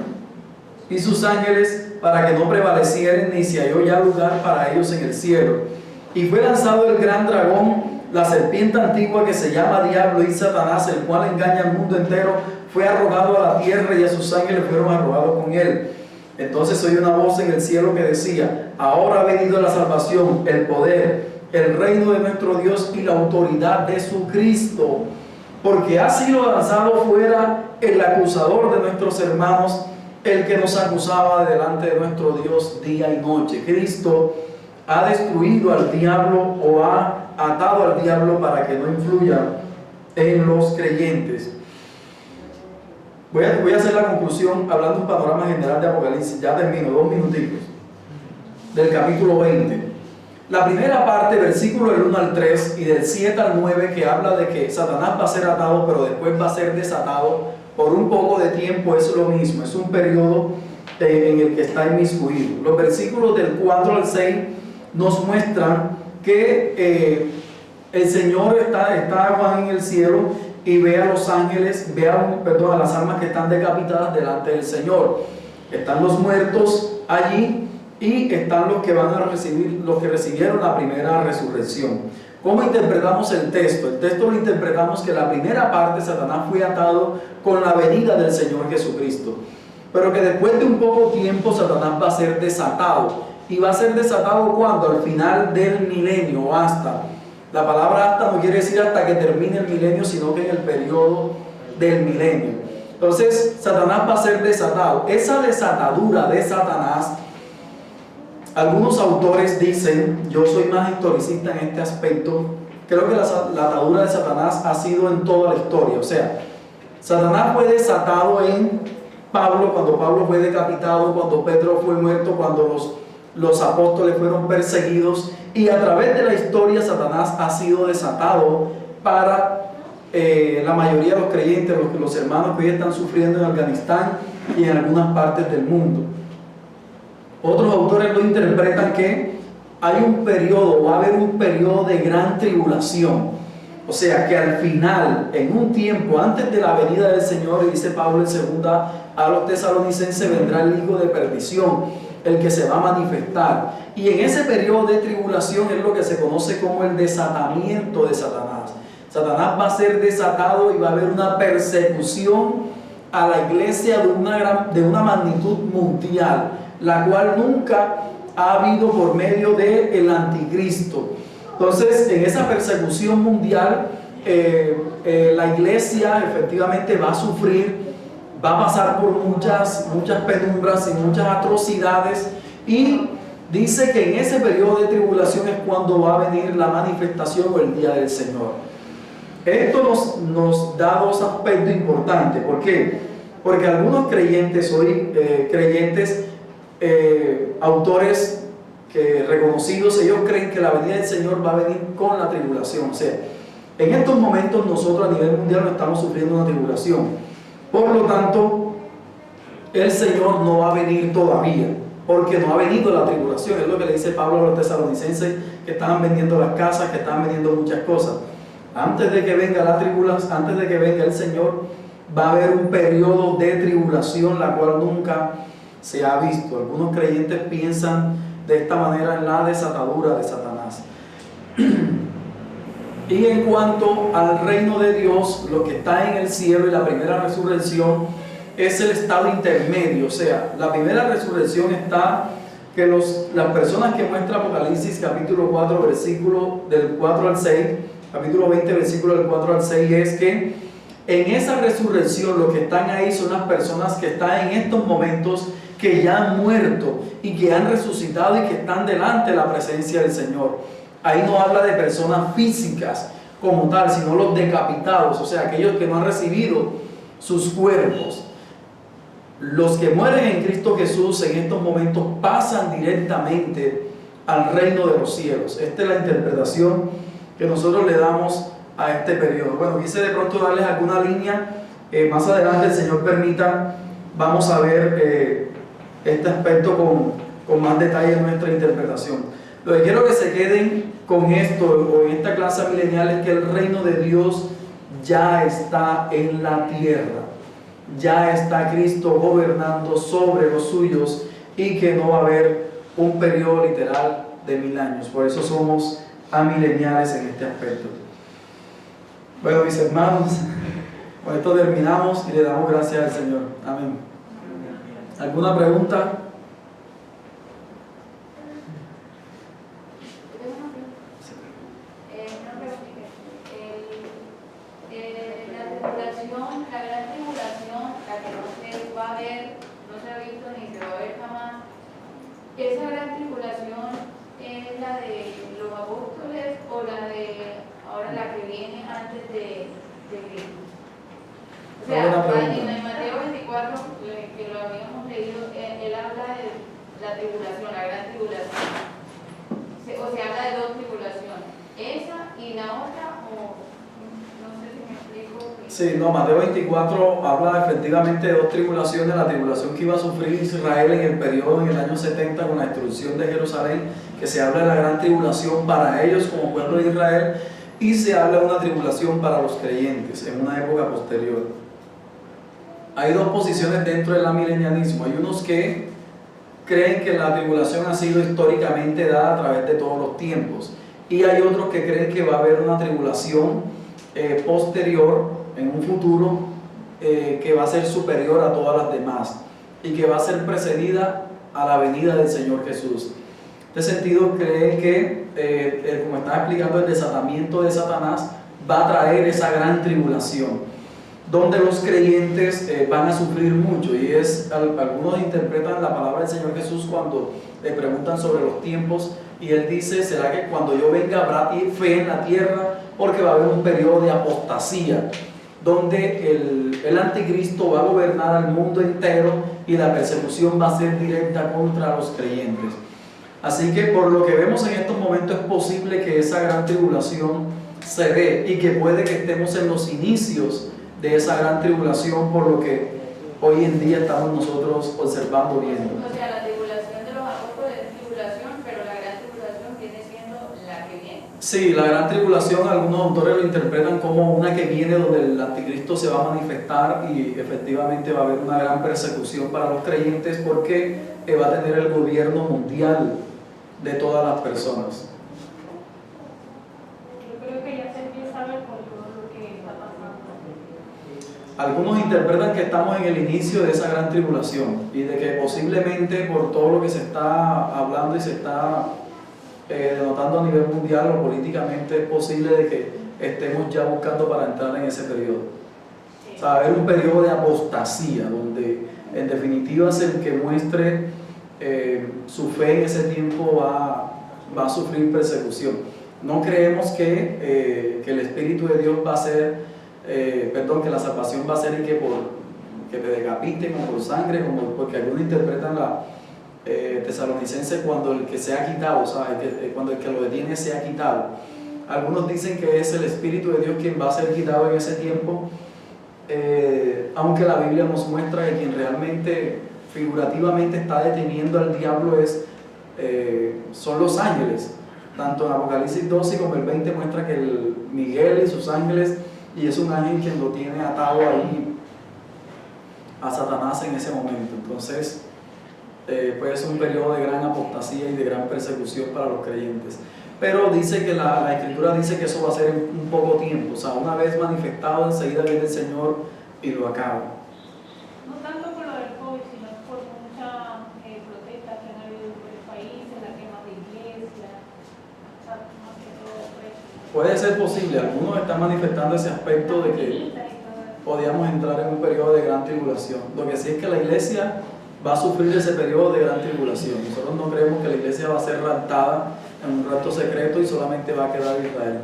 y sus ángeles para que no prevalecieran, ni se halló ya lugar para ellos en el cielo. Y fue lanzado el gran dragón, la serpiente antigua, que se llama Diablo y Satanás, el cual engaña al mundo entero. Fue arrojado a la tierra, y a sus ángeles fueron arrojados con él. Entonces oí una voz en el cielo que decía: ahora ha venido la salvación, el poder, el reino de nuestro Dios y la autoridad de su Cristo, porque ha sido lanzado fuera el acusador de nuestros hermanos, el que nos acusaba delante de nuestro Dios día y noche. Cristo ha destruido al diablo, o ha atado al diablo para que no influya en los creyentes. Voy a hacer la conclusión hablando de un panorama general de Apocalipsis. Ya termino, 2 minutitos. Del capítulo 20. La primera parte, versículo del 1 al 3 y del 7 al 9, que habla de que Satanás va a ser atado, pero después va a ser desatado por un poco de tiempo, es lo mismo, es un periodo en el que está inmiscuido. Los versículos del 4 al 6 nos muestran que el Señor está Juan en el cielo y ve a los ángeles, a las almas que están decapitadas delante del Señor. Están los muertos allí y están los que van a recibir, los que recibieron la primera resurrección. ¿Cómo interpretamos el texto? El texto lo interpretamos que la primera parte, Satanás fue atado con la venida del Señor Jesucristo, pero que después de un poco tiempo Satanás va a ser desatado. ¿Y va a ser desatado cuando? Al final del milenio, hasta. La palabra hasta no quiere decir hasta que termine el milenio, sino que en el periodo del milenio. Entonces, Satanás va a ser desatado. Esa desatadura de Satanás, algunos autores dicen, yo soy más historicista en este aspecto, creo que la atadura de Satanás ha sido en toda la historia. O sea, Satanás fue desatado en Pablo, cuando Pablo fue decapitado, cuando Pedro fue muerto, cuando los apóstoles fueron perseguidos, y a través de la historia Satanás ha sido desatado para la mayoría de los creyentes, los hermanos que hoy están sufriendo en Afganistán y en algunas partes del mundo. Otros autores lo interpretan que hay un periodo, va a haber un periodo de gran tribulación. O sea que al final, en un tiempo antes de la venida del Señor, y dice Pablo en 2 a los tesalonicenses, vendrá el hijo de perdición, el que se va a manifestar. Y en ese periodo de tribulación es lo que se conoce como el desatamiento de Satanás. Satanás va a ser desatado y va a haber una persecución a la iglesia de una magnitud mundial, la cual nunca ha habido por medio del anticristo. Entonces, en esa persecución mundial, la iglesia efectivamente va a sufrir, va a pasar por muchas penumbras y muchas atrocidades, y dice que en ese periodo de tribulación es cuando va a venir la manifestación o el día del Señor. Esto nos da dos aspectos importantes. ¿Por qué? Porque algunos creyentes hoy, autores reconocidos, ellos creen que la venida del Señor va a venir con la tribulación. O sea, en estos momentos nosotros a nivel mundial no estamos sufriendo una tribulación. Por lo tanto, el Señor no va a venir todavía, porque no ha venido la tribulación. Es lo que le dice Pablo a los tesalonicenses que estaban vendiendo las casas, que estaban vendiendo muchas cosas. Antes de que venga la tribulación, antes de que venga el Señor, va a haber un periodo de tribulación, la cual nunca se ha visto. Algunos creyentes piensan de esta manera en la desatadura de Satanás. Y en cuanto al reino de Dios, lo que está en el cielo y la primera resurrección es el estado intermedio. O sea, la primera resurrección está que las personas que muestra Apocalipsis capítulo 4, versículo del 4 al 6, capítulo 20, versículo del 4 al 6, es que en esa resurrección los que están ahí son las personas que están en estos momentos, que ya han muerto y que han resucitado y que están delante de la presencia del Señor. Ahí no habla de personas físicas como tal, sino los decapitados, o sea, aquellos que no han recibido sus cuerpos. Los que mueren en Cristo Jesús en estos momentos pasan directamente al reino de los cielos. Esta es la interpretación que nosotros le damos a este periodo. Bueno, quise de pronto darles alguna línea. Más adelante, el Señor permita, vamos a ver este aspecto con más detalle en nuestra interpretación. Lo que quiero que se queden con esto o en esta clase milenial es que el reino de Dios ya está en la tierra. Ya está Cristo gobernando sobre los suyos y que no va a haber un periodo literal de 1000 años. Por eso somos amileniales en este aspecto. Bueno, mis hermanos, con esto terminamos y le damos gracias al Señor. Amén. ¿Alguna pregunta? La gran tribulación, la que no se va a ver, no se ha visto ni se va a ver jamás, esa gran tribulación es la de los apóstoles o la de ahora la que viene antes de de Cristo. O Una buena sea, pregunta. en Mateo 24, que lo habíamos leído, él habla de la tribulación, la gran tribulación. O se habla de dos tribulaciones, esa y la otra, o no sé si me explico. Sí, no, Mateo 24 habla efectivamente de dos tribulaciones, la tribulación que iba a sufrir Israel en el periodo, en el año 70, con la destrucción de Jerusalén, que se habla de la gran tribulación para ellos como pueblo de Israel, y se habla de una tribulación para los creyentes en una época posterior. Hay dos posiciones dentro del amilenialismo. Hay unos que creen que la tribulación ha sido históricamente dada a través de todos los tiempos, y hay otros que creen que va a haber una tribulación posterior en un futuro que va a ser superior a todas las demás y que va a ser precedida a la venida del Señor Jesús. En este sentido, creen que, como estaba explicando, el desatamiento de Satanás va a traer esa gran tribulación, donde los creyentes van a sufrir mucho. Y algunos interpretan la palabra del Señor Jesús cuando le preguntan sobre los tiempos, y Él dice: ¿será que cuando yo venga habrá fe en la tierra? Porque va a haber un periodo de apostasía, donde el anticristo va a gobernar al mundo entero y la persecución va a ser directa contra los creyentes. Así que por lo que vemos en estos momentos es posible que esa gran tribulación se dé, y que puede que estemos en los inicios de esa gran tribulación, por lo que hoy en día estamos nosotros observando, viendo. O sea, la tribulación de los apóstoles es tribulación, pero la gran tribulación viene siendo la que viene. Sí, la gran tribulación, algunos autores lo interpretan como una que viene, donde el anticristo se va a manifestar y efectivamente va a haber una gran persecución para los creyentes, porque va a tener el gobierno mundial de todas las personas. Yo creo que ya se empieza a ver con todo lo que está pasando. Algunos interpretan que estamos en el inicio de esa gran tribulación, y de que posiblemente, por todo lo que se está hablando y se está denotando a nivel mundial o políticamente, es posible de que estemos ya buscando para entrar en ese periodo. O sea, va a haber un periodo de apostasía, donde en definitiva es el que muestre su fe en ese tiempo va a sufrir persecución. No creemos que el Espíritu de Dios va a ser, que la salvación va a ser y que te decapiten o por sangre, porque algunos interpretan la Tesalonicense cuando el que se ha quitado, cuando el que lo detiene se ha quitado. Algunos dicen que es el Espíritu de Dios quien va a ser quitado en ese tiempo, aunque la Biblia nos muestra que quien realmente, figurativamente, está deteniendo al diablo son los ángeles. Tanto en Apocalipsis 12 como el 20 muestra que Miguel y sus ángeles, y es un ángel quien lo tiene atado ahí a Satanás en ese momento. Entonces puede ser un periodo de gran apostasía y de gran persecución para los creyentes. Pero dice que la Escritura dice que eso va a ser en un poco tiempo. O sea, una vez manifestado, enseguida viene el Señor y lo acaba. No tanto por lo del COVID, sino por muchas protestas que han habido en el país, en la quema de iglesias, o sea, más que todo por eso. Puede ser posible. Algunos están manifestando ese aspecto de que podíamos entrar en un periodo de gran tribulación. Lo que sí es que la iglesia va a sufrir ese periodo de gran tribulación. Nosotros no creemos que la iglesia va a ser raptada en un rapto secreto y solamente va a quedar Israel.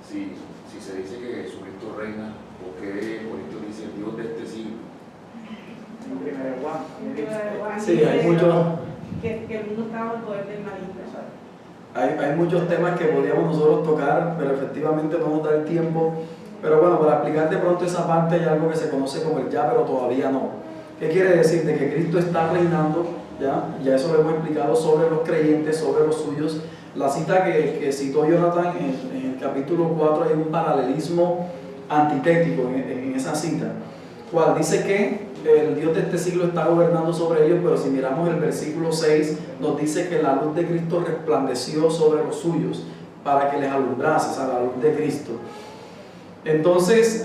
Si se dice que Jesucristo reina, ¿por qué Corintios dice Dios de este siglo? En primera de Juan. Sí, hay muchos. Que el mundo está bajo el poder del maligno. Hay muchos temas que podríamos nosotros tocar, pero efectivamente no nos da el tiempo. Pero bueno, para explicar de pronto esa parte, hay algo que se conoce como el ya, pero todavía no. ¿Qué quiere decir? De que Cristo está reinando, ya eso lo hemos explicado, sobre los creyentes, sobre los suyos. La cita que citó Jonathan en el capítulo 4, hay un paralelismo antitético en esa cita, cual dice que el Dios de este siglo está gobernando sobre ellos, pero si miramos el versículo 6, nos dice que la luz de Cristo resplandeció sobre los suyos para que les alumbrase, o sea, la luz de Cristo. Entonces,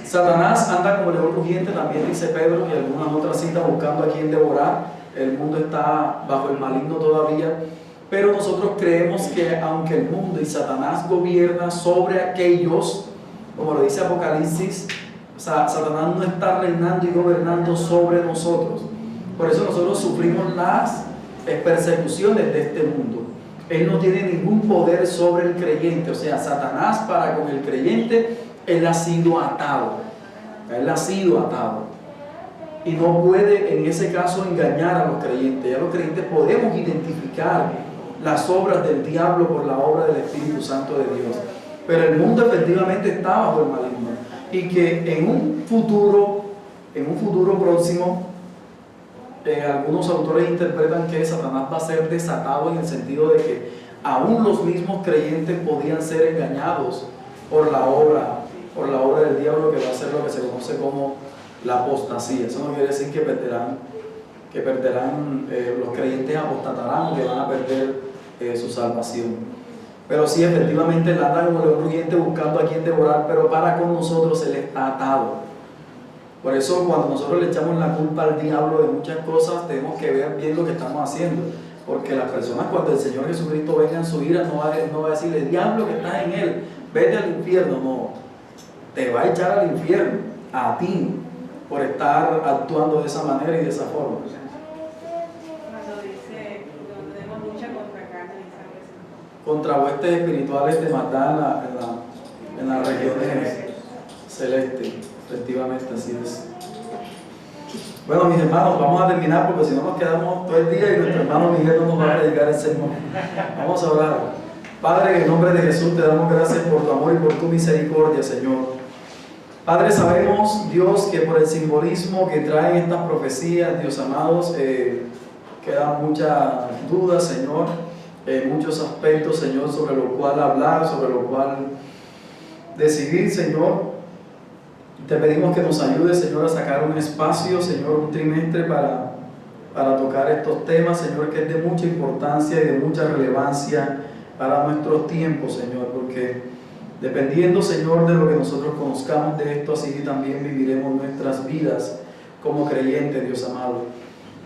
Satanás anda como león rugiente, también dice Pedro, y algunas otras citas, buscando a quien devorar. El mundo está bajo el maligno todavía, pero nosotros creemos que aunque el mundo y Satanás gobierna sobre aquellos, como lo dice Apocalipsis, o sea, Satanás no está reinando y gobernando sobre nosotros. Por eso nosotros sufrimos las persecuciones de este mundo. Él no tiene ningún poder sobre el creyente. O sea, Satanás para con el creyente, él ha sido atado. Él ha sido atado. Y no puede en ese caso engañar a los creyentes. Ya los creyentes podemos identificar las obras del diablo por la obra del Espíritu Santo de Dios. Pero el mundo efectivamente está bajo el maligno. Y que en un futuro próximo, algunos autores interpretan que Satanás va a ser desatado en el sentido de que aún los mismos creyentes podían ser engañados por la obra del diablo, que va a ser lo que se conoce como la apostasía. Eso no quiere decir que perderán los creyentes apostatarán o que van a perder su salvación. Pero sí, efectivamente, él anda como león rugiente buscando a quien devorar, pero para con nosotros él está atado. Por eso cuando nosotros le echamos la culpa al diablo de muchas cosas, tenemos que ver bien lo que estamos haciendo. Porque las personas, cuando el Señor Jesucristo venga en su ira, no va a decirle, diablo que estás en él, vete al infierno. No, te va a echar al infierno, a ti, por estar actuando de esa manera y de esa forma. Cuando dice, donde tenemos lucha contra carne y sangre. Contra huestes espirituales de maldad en las regiones celestes. Efectivamente, así es. Bueno, mis hermanos, vamos a terminar porque si no nos quedamos todo el día y nuestro hermano Miguel no nos va a predicar el sermón. Vamos a orar. Padre, en el nombre de Jesús te damos gracias por tu amor y por tu misericordia, Señor. Padre, sabemos, Dios, que por el simbolismo que traen estas profecías, Dios amados, quedan muchas dudas, Señor, muchos aspectos, Señor, sobre lo cual hablar, sobre lo cual decidir, Señor. Te pedimos que nos ayudes, Señor, a sacar un espacio, Señor, un trimestre para tocar estos temas, Señor, que es de mucha importancia y de mucha relevancia para nuestros tiempos, Señor, porque dependiendo, Señor, de lo que nosotros conozcamos de esto, así también viviremos nuestras vidas como creyentes, Dios amado.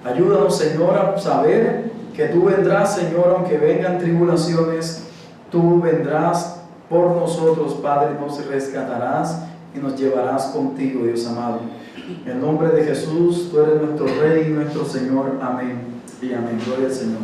Ayúdanos, Señor, a saber que tú vendrás, Señor, aunque vengan tribulaciones, tú vendrás por nosotros, Padre, nos rescatarás y nos llevarás contigo, Dios amado. En nombre de Jesús, tú eres nuestro Rey y nuestro Señor. Amén y amén. Gloria al Señor.